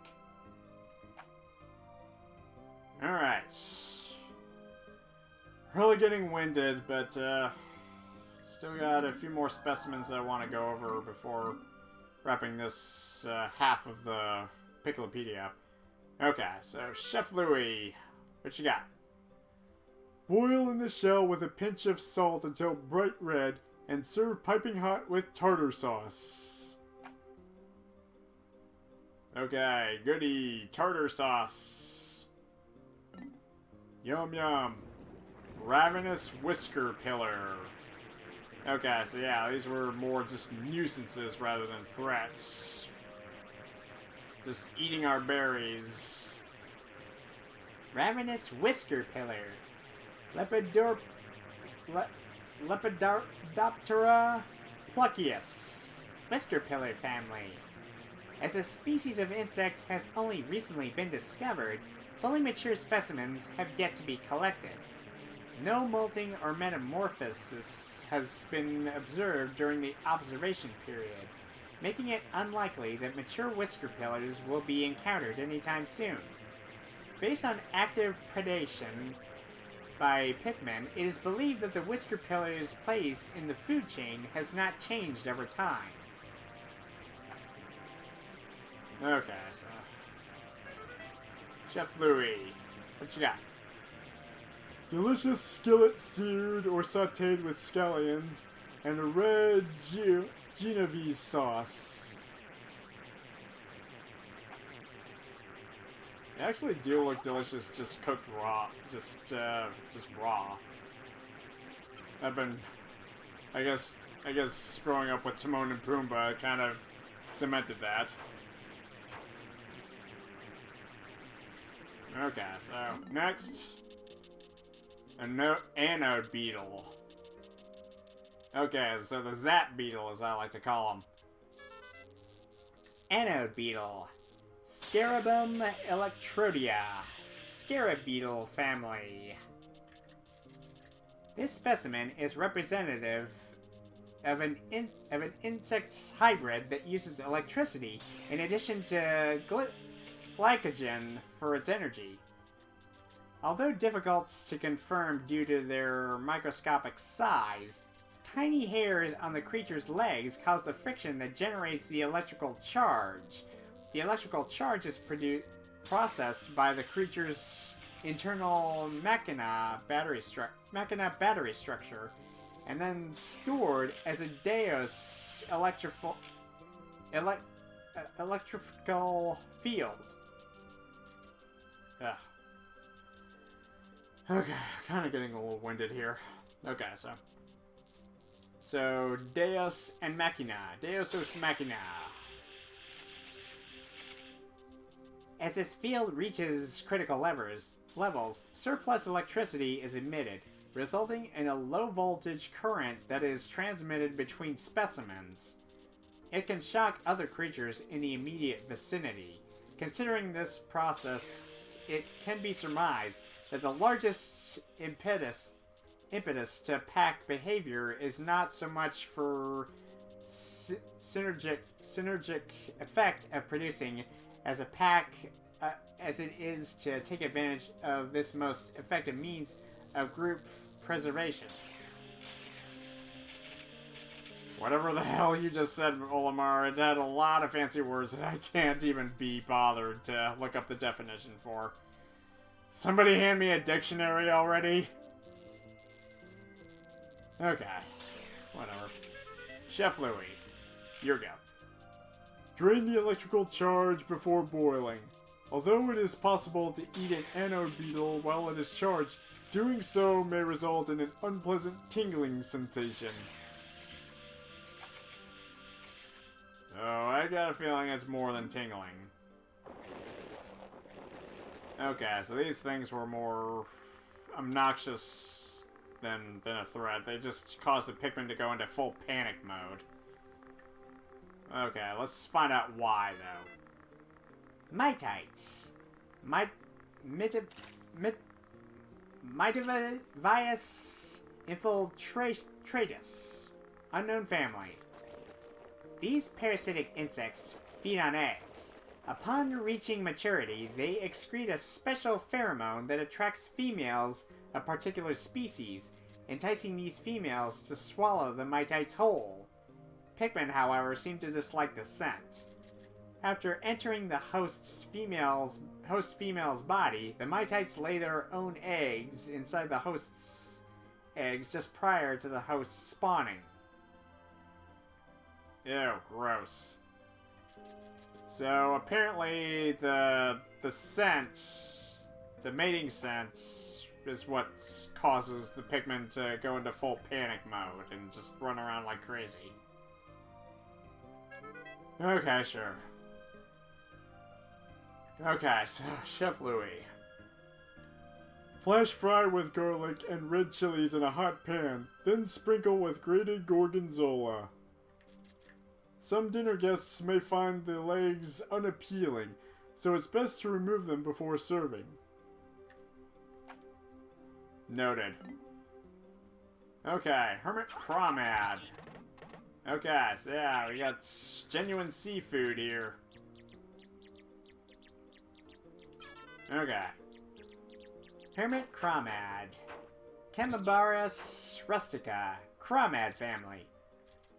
Alright. Really getting winded, but still got a few more specimens that I want to go over before wrapping this half of the Piklopedia. Okay, so Chef Louis, what you got? Boil in the shell with a pinch of salt until bright red, and serve piping hot with tartar sauce. Okay, goody, tartar sauce. Yum yum. Ravenous Whisker Pillar. Okay, so yeah, these were more just nuisances rather than threats. Just eating our berries. Ravenous Whisker Pillar, Lepidoptera pluckius, Whisker Pillar family. As a species of insect has only recently been discovered, fully mature specimens have yet to be collected. No molting or metamorphosis has been observed during the observation period, making it unlikely that mature whisker pillars will be encountered anytime soon. Based on active predation by Pikmin, it is believed that the whisker pillar's place in the food chain has not changed over time. Okay, so Chef Louis, what you got? Delicious skillet seared or sauteed with scallions and a red Genovese sauce. They actually do look delicious, just cooked raw, just raw. I guess growing up with Timon and Pumbaa kind of cemented that. Okay, so next, anode beetle. Okay, so the Zap beetle, as I like to call them. Anode beetle, Scarabum electrodia, scarab beetle family. This specimen is representative of an insect hybrid that uses electricity in addition to glycogen for its energy. Although difficult to confirm due to their microscopic size, Tiny hairs on the creature's legs cause the friction that generates the electrical charge. The electrical charge is processed by the creature's internal machina battery structure, and then stored as a Deus electrical field. Ugh. Okay, kind of getting a little winded here. Okay, so Deus and Machina. Deus Ex Machina. As this field reaches critical levels, surplus electricity is emitted, resulting in a low-voltage current that is transmitted between specimens. It can shock other creatures in the immediate vicinity. Considering this process, it can be surmised that the largest impetus to pack behavior is not so much for synergic effect of producing as a pack as it is to take advantage of this most effective means of group preservation. Whatever the hell you just said, Olimar, it had a lot of fancy words that I can't even be bothered to look up the definition for. Somebody hand me a dictionary already? Okay. Whatever. Chef Louie, your go. Drain the electrical charge before boiling. Although it is possible to eat an anode beetle while it is charged, doing so may result in an unpleasant tingling sensation. Oh, I got a feeling it's more than tingling. Okay, so these things were more obnoxious than a threat. They just caused the Pikmin to go into full panic mode. Okay, let's find out why, though. Mitites. Mitivius infiltratus. Unknown family. These parasitic insects feed on eggs. Upon reaching maturity, they excrete a special pheromone that attracts females of particular species, enticing these females to swallow the mitites whole. Pikmin, however, seem to dislike the scent. After entering the host female's body, the mitites lay their own eggs inside the host's eggs just prior to the host spawning. Ew, gross. So apparently the scent, the mating scent, is what causes the Pikmin to go into full panic mode and just run around like crazy. Okay, sure. Okay, so Chef Louie. Flash fry with garlic and red chilies in a hot pan, then sprinkle with grated gorgonzola. Some dinner guests may find the legs unappealing, so it's best to remove them before serving. Noted. Okay, Hermit Crawmad. Okay, so yeah, we got genuine seafood here. Okay. Hermit Crawmad. Chemabarus rustica. Crawmad family.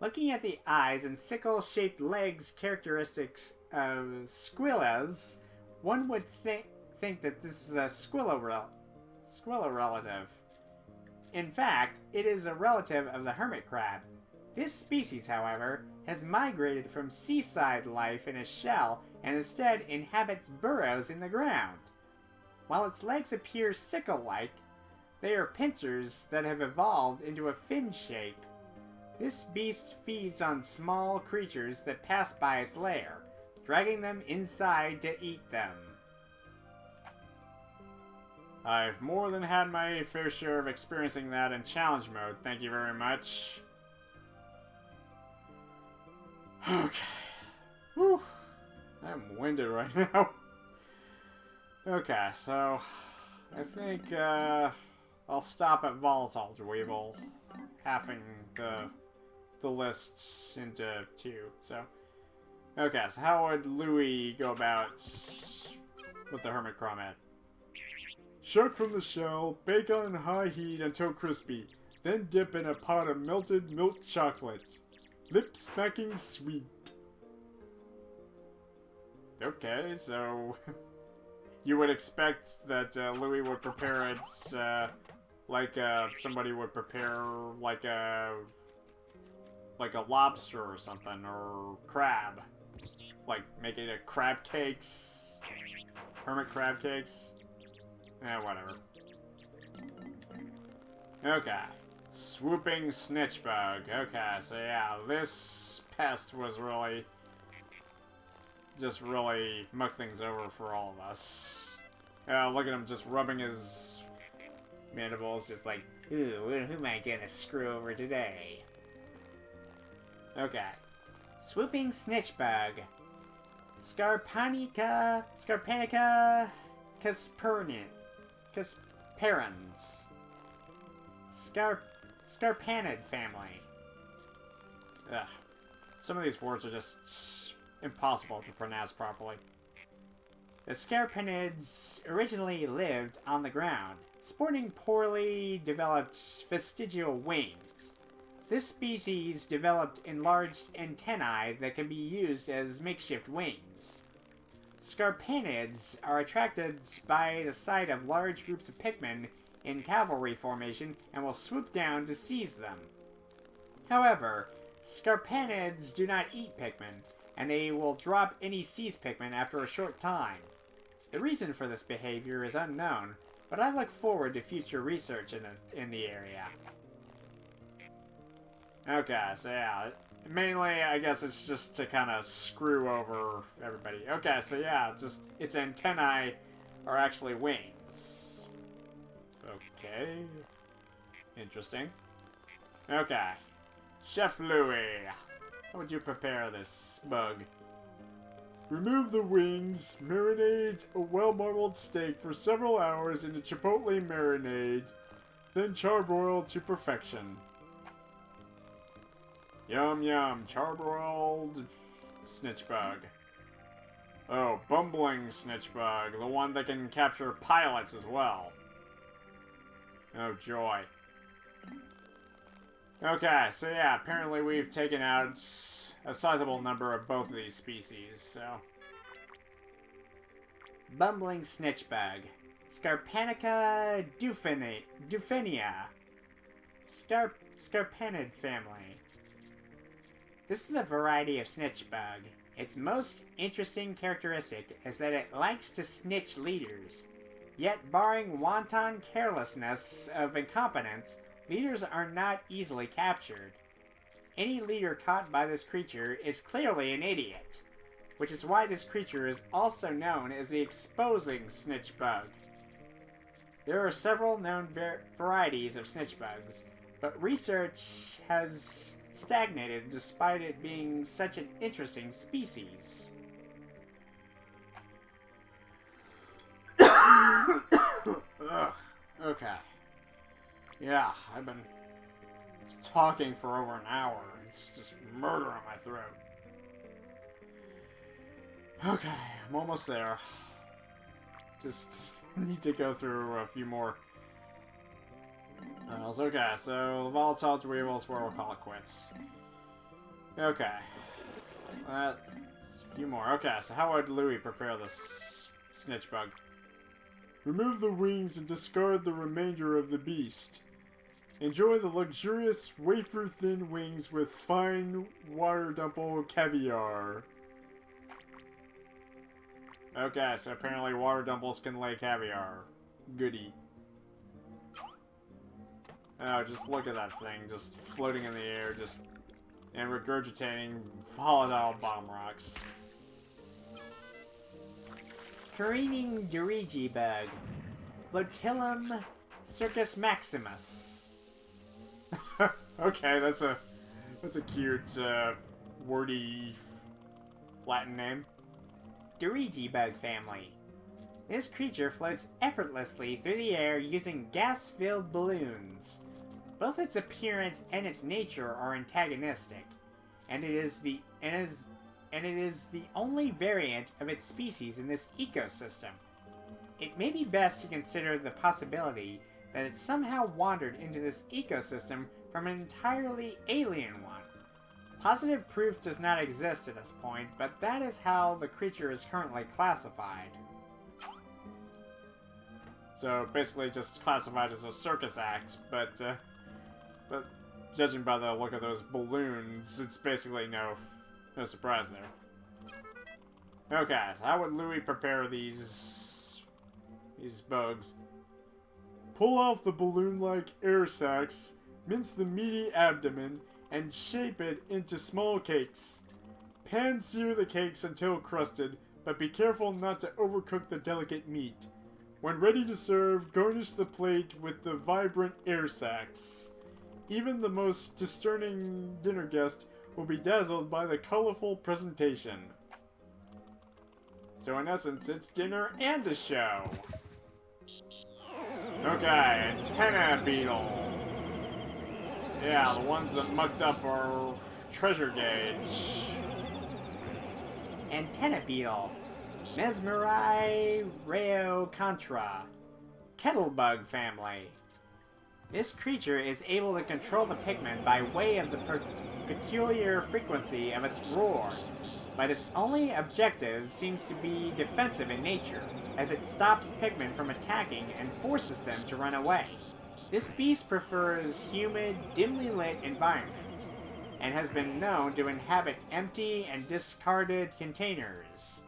Looking at the eyes and sickle-shaped legs characteristics of squillas, one would think that this is a squilla relative. In fact, it is a relative of the hermit crab. This species, however, has migrated from seaside life in a shell and instead inhabits burrows in the ground. While its legs appear sickle-like, they are pincers that have evolved into a fin shape. This beast feeds on small creatures that pass by its lair, dragging them inside to eat them. I've more than had my fair share of experiencing that in challenge mode, thank you very much. Okay. Whew. I'm winded right now. Okay, so I think I'll stop at Volatile Weevil, halving the lists into two. So, okay, so how would Louis go about with the Hermit Crawmad? Shuck from the shell, bake on high heat until crispy. then dip in a pot of melted milk chocolate. Lip-smacking sweet. Okay, so you would expect that Louis would prepare it like somebody would prepare like a lobster or something, or crab. Like making a crab cakes, hermit crab cakes. Whatever. Okay. Swooping snitch bug. Okay, so yeah, this pest was really mucked things over for all of us. Look at him just rubbing his mandibles, just like, ooh, who am I gonna screw over today? Okay. Swooping snitch bug. Scarpanica casperans. Scarpanid family. Ugh. Some of these words are just impossible to pronounce properly. The Scarpanids originally lived on the ground, sporting poorly developed vestigial wings. This species developed enlarged antennae that can be used as makeshift wings. Scarpanids are attracted by the sight of large groups of Pikmin in cavalry formation and will swoop down to seize them. However, Scarpanids do not eat Pikmin, and they will drop any seized Pikmin after a short time. The reason for this behavior is unknown, but I look forward to future research in the area. Okay, so yeah, mainly I guess it's just to kind of screw over everybody. Okay, so yeah, its antennae are actually wings. Okay. Interesting. Okay. Chef Louis, how would you prepare this bug? Remove the wings, marinate a well-marbled steak for several hours in a chipotle marinade, then charbroil to perfection. Yum yum, charbroiled snitch bug. Oh, bumbling snitch bug, the one that can capture pilots as well. Oh joy. Okay, so yeah, apparently we've taken out a sizable number of both of these species, so... Bumbling snitch bug. Scarpanica dufenia. Scarpanid family. This is a variety of snitch bug. Its most interesting characteristic is that it likes to snitch leaders. Yet, barring wanton carelessness of incompetence, leaders are not easily captured. Any leader caught by this creature is clearly an idiot, which is why this creature is also known as the exposing snitch bug. There are several known varieties of snitch bugs, but research has stagnated despite it being such an interesting species. Ugh. Okay. Yeah, I've been talking for over an hour. It's just murder in my throat. Okay, I'm almost there. Just need to go through a few more. Okay, so the volatile Dweeble is where we'll call it quits. Okay. A few more. Okay, so how would Louis prepare this snitch bug? Remove the wings and discard the remainder of the beast. Enjoy the luxurious wafer-thin wings with fine water dumple caviar. Okay, so apparently water dumples can lay caviar. Goody. Oh, just look at that thing, just floating in the air, and regurgitating volatile bomb rocks. Careening Dirigi bug. Flotillum circus maximus. Okay, that's a cute, wordy Latin name. Dirigi bug family. This creature floats effortlessly through the air using gas-filled balloons. Both its appearance and its nature are antagonistic, and it is the only variant of its species in this ecosystem. It may be best to consider the possibility that it somehow wandered into this ecosystem from an entirely alien one. Positive proof does not exist at this point, but that is how the creature is currently classified. So basically just classified as a circus act, but judging by the look of those balloons, it's basically no surprise there. Okay, so how would Louis prepare these bugs? Pull off the balloon-like air sacs, mince the meaty abdomen, and shape it into small cakes. Pan-sear the cakes until crusted, but be careful not to overcook the delicate meat. When ready to serve, garnish the plate with the vibrant air sacs. Even the most discerning dinner guest will be dazzled by the colorful presentation. So in essence, it's dinner and a show. Okay, antenna beetle. Yeah, the ones that mucked up our treasure gauge. Antenna beetle. Mesmeri Contra. Kettlebug family. This creature is able to control the Pikmin by way of the peculiar frequency of its roar, but its only objective seems to be defensive in nature, as it stops Pikmin from attacking and forces them to run away. This beast prefers humid, dimly lit environments, and has been known to inhabit empty and discarded containers.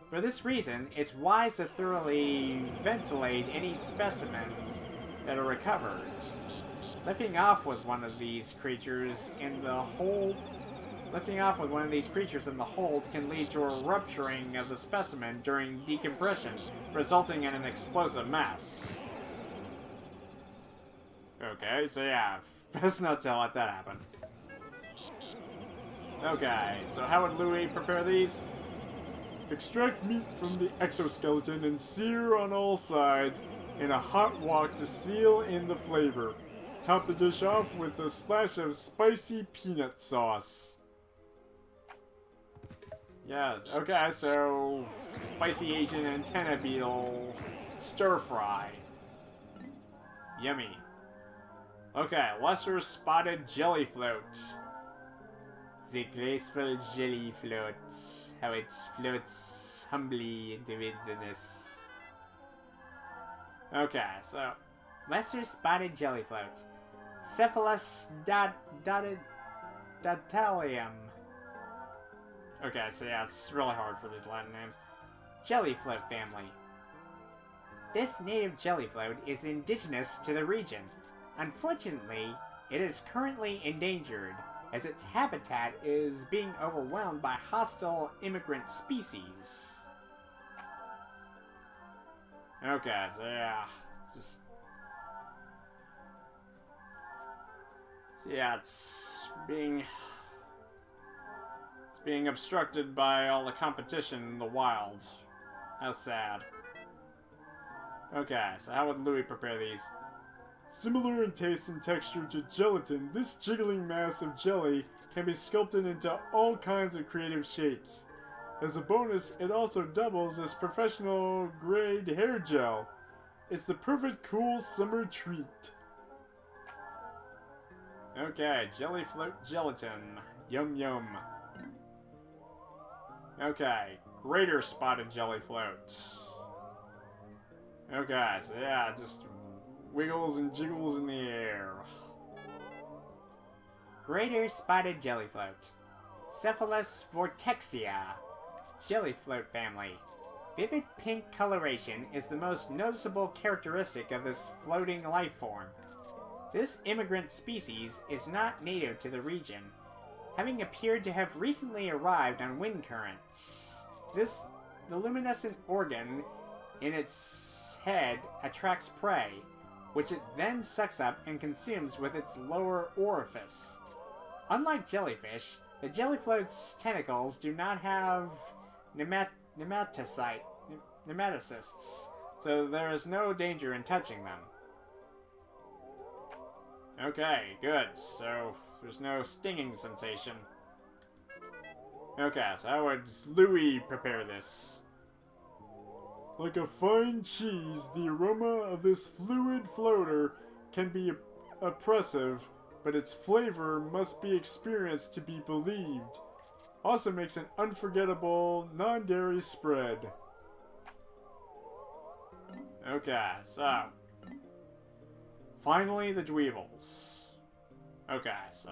For this reason, it's wise to thoroughly ventilate any specimens that are recovered. Lifting off with one of these creatures in the hold can lead to a rupturing of the specimen during decompression, resulting in an explosive mess. Okay, so yeah, best not to let that happen. Okay, so how would Louis prepare these? Extract meat from the exoskeleton and sear on all sides in a hot wok to seal in the flavor. Top the dish off with a splash of spicy peanut sauce. Yes, okay, so spicy Asian antenna beetle stir fry. Yummy. Okay, lesser spotted jelly float. The graceful jelly float, how it floats humbly in the wilderness. Okay, so Lesser spotted jelly float. Cephalus dotalium. Okay, so yeah, it's really hard for these Latin names. Jellyfloat family. This native jellyfloat is indigenous to the region. Unfortunately, it is currently endangered, as its habitat is being overwhelmed by hostile immigrant species. Okay, so yeah, it's being obstructed by all the competition in the wild. How sad. Okay, so how would Louis prepare these? Similar in taste and texture to gelatin, this jiggling mass of jelly can be sculpted into all kinds of creative shapes. As a bonus, it also doubles as professional grade hair gel. It's the perfect cool summer treat. Okay, jelly float gelatin. Yum yum. Okay, greater spotted jelly float. Okay, so yeah, just wiggles and jiggles in the air. Greater spotted jellyfloat. Cephalus vortexia. Jellyfloat family. Vivid pink coloration is the most noticeable characteristic of this floating life form. This immigrant species is not native to the region, having appeared to have recently arrived on wind currents. The luminescent organ in its head attracts prey, which it then sucks up and consumes with its lower orifice. Unlike jellyfish, the jellyfloat's tentacles do not have nematocysts, so there is no danger in touching them. Okay, good. So there's no stinging sensation. Okay, so how would Louis prepare this? Like a fine cheese, the aroma of this fluid floater can be oppressive, but its flavor must be experienced to be believed. Also makes an unforgettable non-dairy spread. Okay, so. Finally, the Dweevils. Okay, so.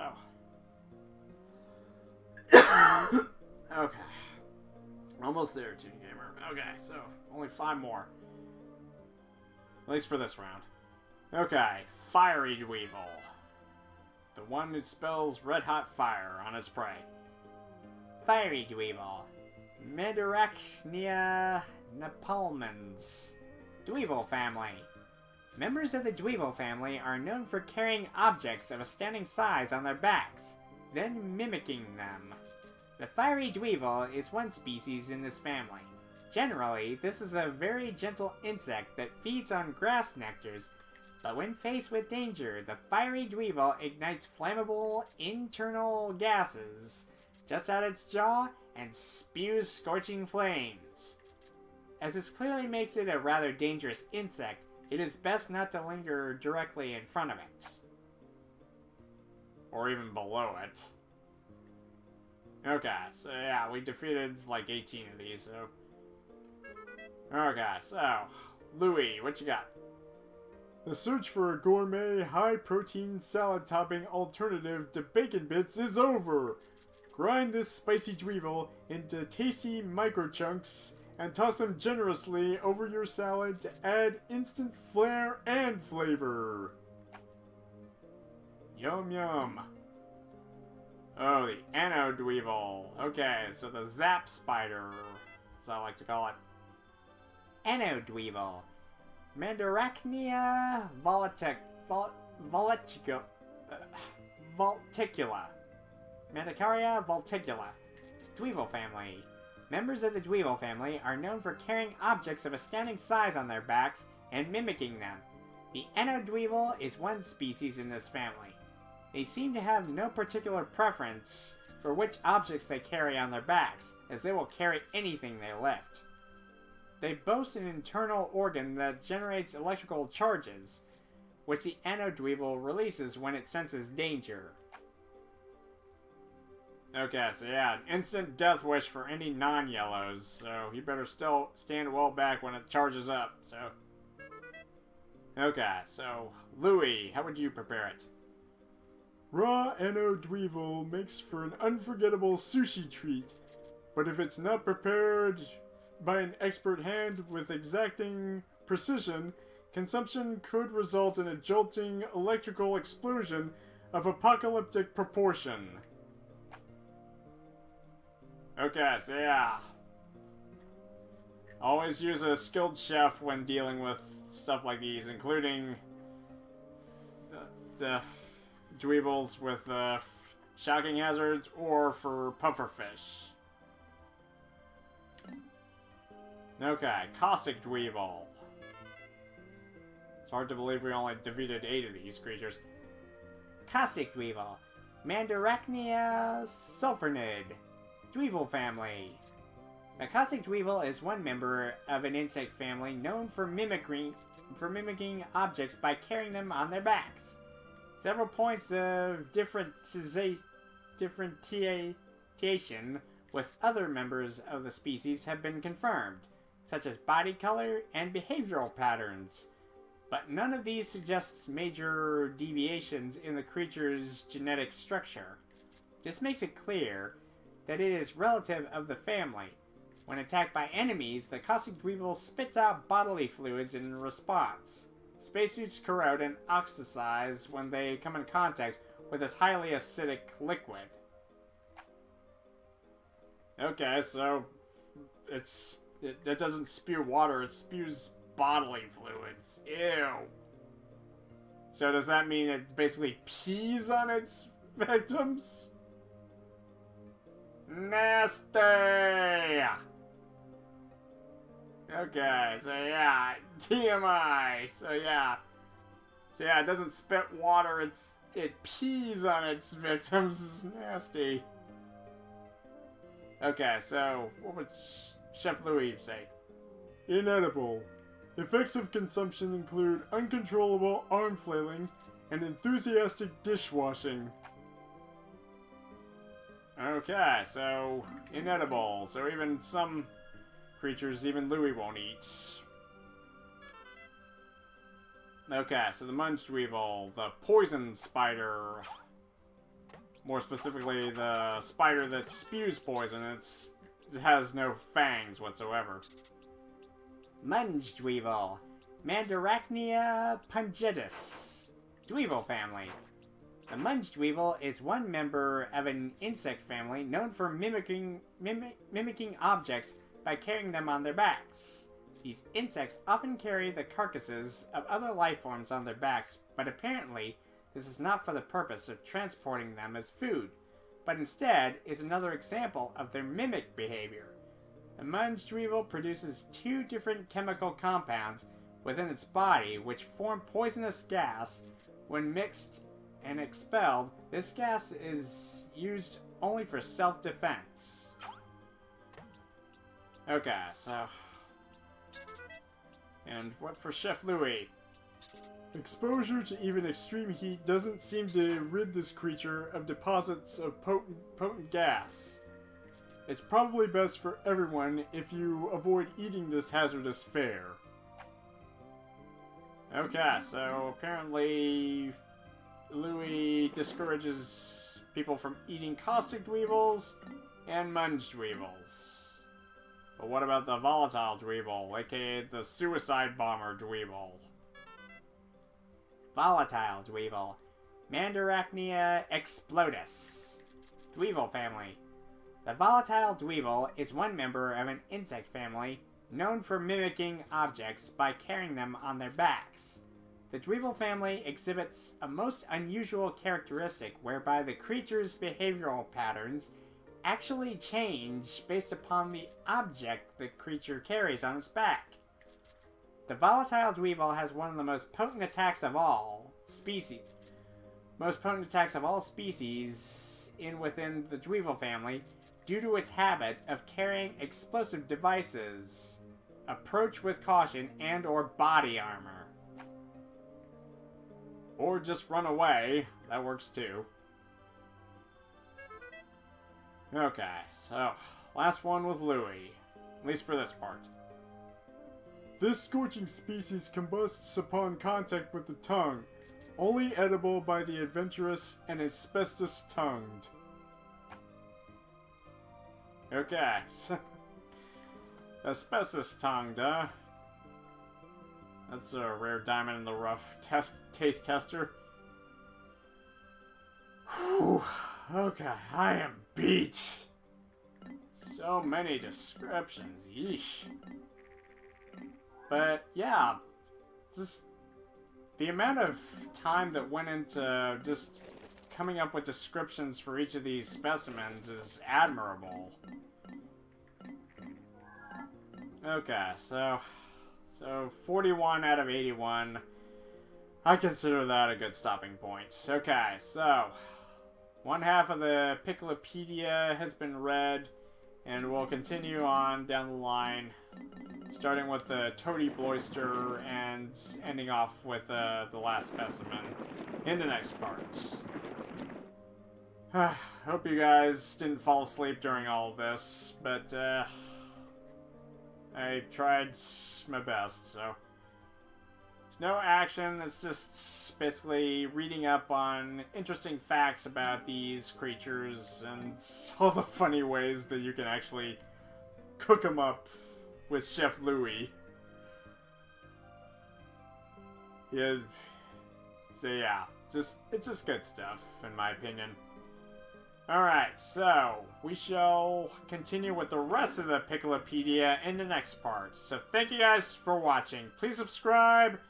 Okay. Almost there, Team Gamer. Okay, so only 5 more. At least for this round. Okay, Fiery Dweevil. The one who spells red-hot fire on its prey. Fiery Dweevil. Mandarachnia napalmans. Dweevil family. Members of the Dweevil family are known for carrying objects of astounding size on their backs, then mimicking them. The Fiery Dweevil is one species in this family. Generally, this is a very gentle insect that feeds on grass nectars, but when faced with danger, the Fiery Dweevil ignites flammable internal gases just out its jaw and spews scorching flames. As this clearly makes it a rather dangerous insect, it is best not to linger directly in front of it. Or even below it. Okay, so yeah, we defeated like 18 of these, so... Okay, so... Louis, what you got? The search for a gourmet, high-protein salad topping alternative to bacon bits is over! Grind this spicy Dweevil into tasty micro-chunks and toss them generously over your salad to add instant flair and flavor. Yum yum. Oh, the Anodweevil. Okay, so the Zap Spider, as I like to call it. Anodweevil. Mandarachnia volticula. Mandacaria volticula. Dweevil family. Members of the Dweevil family are known for carrying objects of astounding size on their backs and mimicking them. The Anodweevil is one species in this family. They seem to have no particular preference for which objects they carry on their backs, as they will carry anything they lift. They boast an internal organ that generates electrical charges, which the Anodweevil releases when it senses danger. Okay, so yeah, an instant death wish for any non-yellows, so he better still stand well back when it charges up, so... Okay, so, Louis, how would you prepare it? Raw Anodweevil makes for an unforgettable sushi treat, but if it's not prepared by an expert hand with exacting precision, consumption could result in a jolting electrical explosion of apocalyptic proportion. Okay, so yeah. Always use a skilled chef when dealing with stuff like these, including the Dweevils with shocking hazards or for pufferfish. Okay, Caustic Dweevil. It's hard to believe we only defeated 8 of these creatures. Caustic Dweevil. Mandarachnia sulfurnid. Dweevil family. The Caustic Dweevil is one member of an insect family known for mimicking objects by carrying them on their backs. Several points of differentiation with other members of the species have been confirmed, such as body color and behavioral patterns, but none of these suggests major deviations in the creature's genetic structure. This makes it clear that it is relative of the family. When attacked by enemies, the Caustic Dweevil spits out bodily fluids in response. Spacesuits corrode and oxidize when they come in contact with this highly acidic liquid. Okay, so it doesn't spew water, it spews bodily fluids. Ew. So does that mean it basically pees on its victims? Nasty! Okay, so yeah, TMI, so yeah, it doesn't spit water, it pees on its victims. This is nasty. Okay, so what would Chef Louis say? Inedible. Effects of consumption include uncontrollable arm flailing and enthusiastic dishwashing. Okay, so inedible. So even some creatures, even Louis won't eat. Okay, so the Munged Weevil, the poison spider. More specifically, the spider that spews poison. It has no fangs whatsoever. Munged Weevil, Mandarachnia pungitis, Dweevil family. The Munged Weevil is one member of an insect family known for mimicking objects by carrying them on their backs. These insects often carry the carcasses of other life forms on their backs, but apparently this is not for the purpose of transporting them as food, but instead is another example of their mimic behavior. The Munged Weevil produces two different chemical compounds within its body which form poisonous gas. When mixed and expelled, this gas is used only for self-defense. Okay, so... And what for Chef Louis? Exposure to even extreme heat doesn't seem to rid this creature of deposits of potent gas. It's probably best for everyone if you avoid eating this hazardous fare. Okay, so apparently Louis discourages people from eating caustic dweevils and munged dweevils. But what about the volatile dweevil, aka the suicide bomber dweevil? Volatile Dweevil, Mandarachnia explodus, Dweevil family. The volatile Dweevil is one member of an insect family known for mimicking objects by carrying them on their backs. The Dweevil family exhibits a most unusual characteristic whereby the creature's behavioral patterns actually change based upon the object the creature carries on its back. The volatile Dweevil has one of the most potent attacks of all species. Within the Dweevil family due to its habit of carrying explosive devices. Approach with caution and or body armor. Or just run away. That works too. Okay, so last one with Louis. At least for this part. This scorching species combusts upon contact with the tongue, only edible by the adventurous and asbestos-tongued. Okay, so asbestos-tongued, huh? That's a rare diamond in the rough taste tester. Whew. Okay, I am beat. So many descriptions, yeesh. But yeah, just the amount of time that went into just coming up with descriptions for each of these specimens is admirable. Okay, so 41 out of 81. I consider that a good stopping point. Okay, so one half of the Piklopedia has been read, and we'll continue on down the line, starting with the Toady Bloister and ending off with the last specimen in the next part. Hope you guys didn't fall asleep during all of this, but I tried my best, so. There's no action, it's just basically reading up on interesting facts about these creatures and all the funny ways that you can actually cook them up with Chef Louis. Yeah, so yeah, it's just good stuff, in my opinion. Alright, so we shall continue with the rest of the Piklopedia in the next part. So thank you guys for watching. Please subscribe,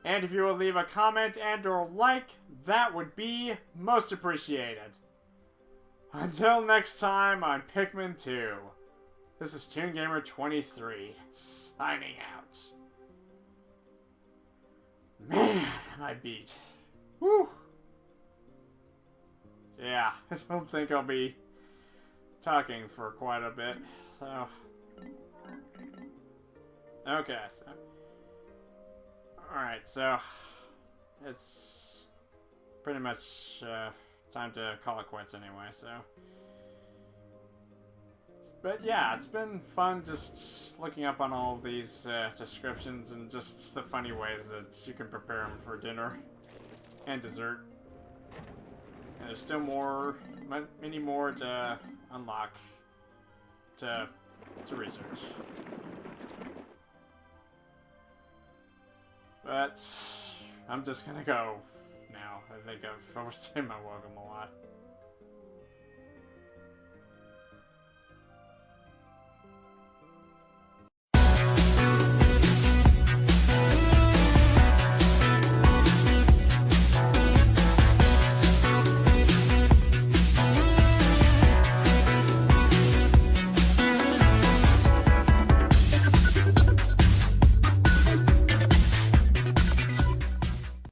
and if you will leave a comment and or like, that would be most appreciated. Until next time on Pikmin 2, this is ToonGamer23, signing out. Man, I beat. Woo! So yeah, I don't think I'll be talking for quite a bit, so Okay, so... Alright, so... It's... pretty much, time to call it quits anyway, so... But yeah, it's been fun just looking up on all of these descriptions and just the funny ways that you can prepare them for dinner and dessert. And there's still more, many more to unlock, to research. But I'm just gonna go now. I think I've overstayed my welcome a lot.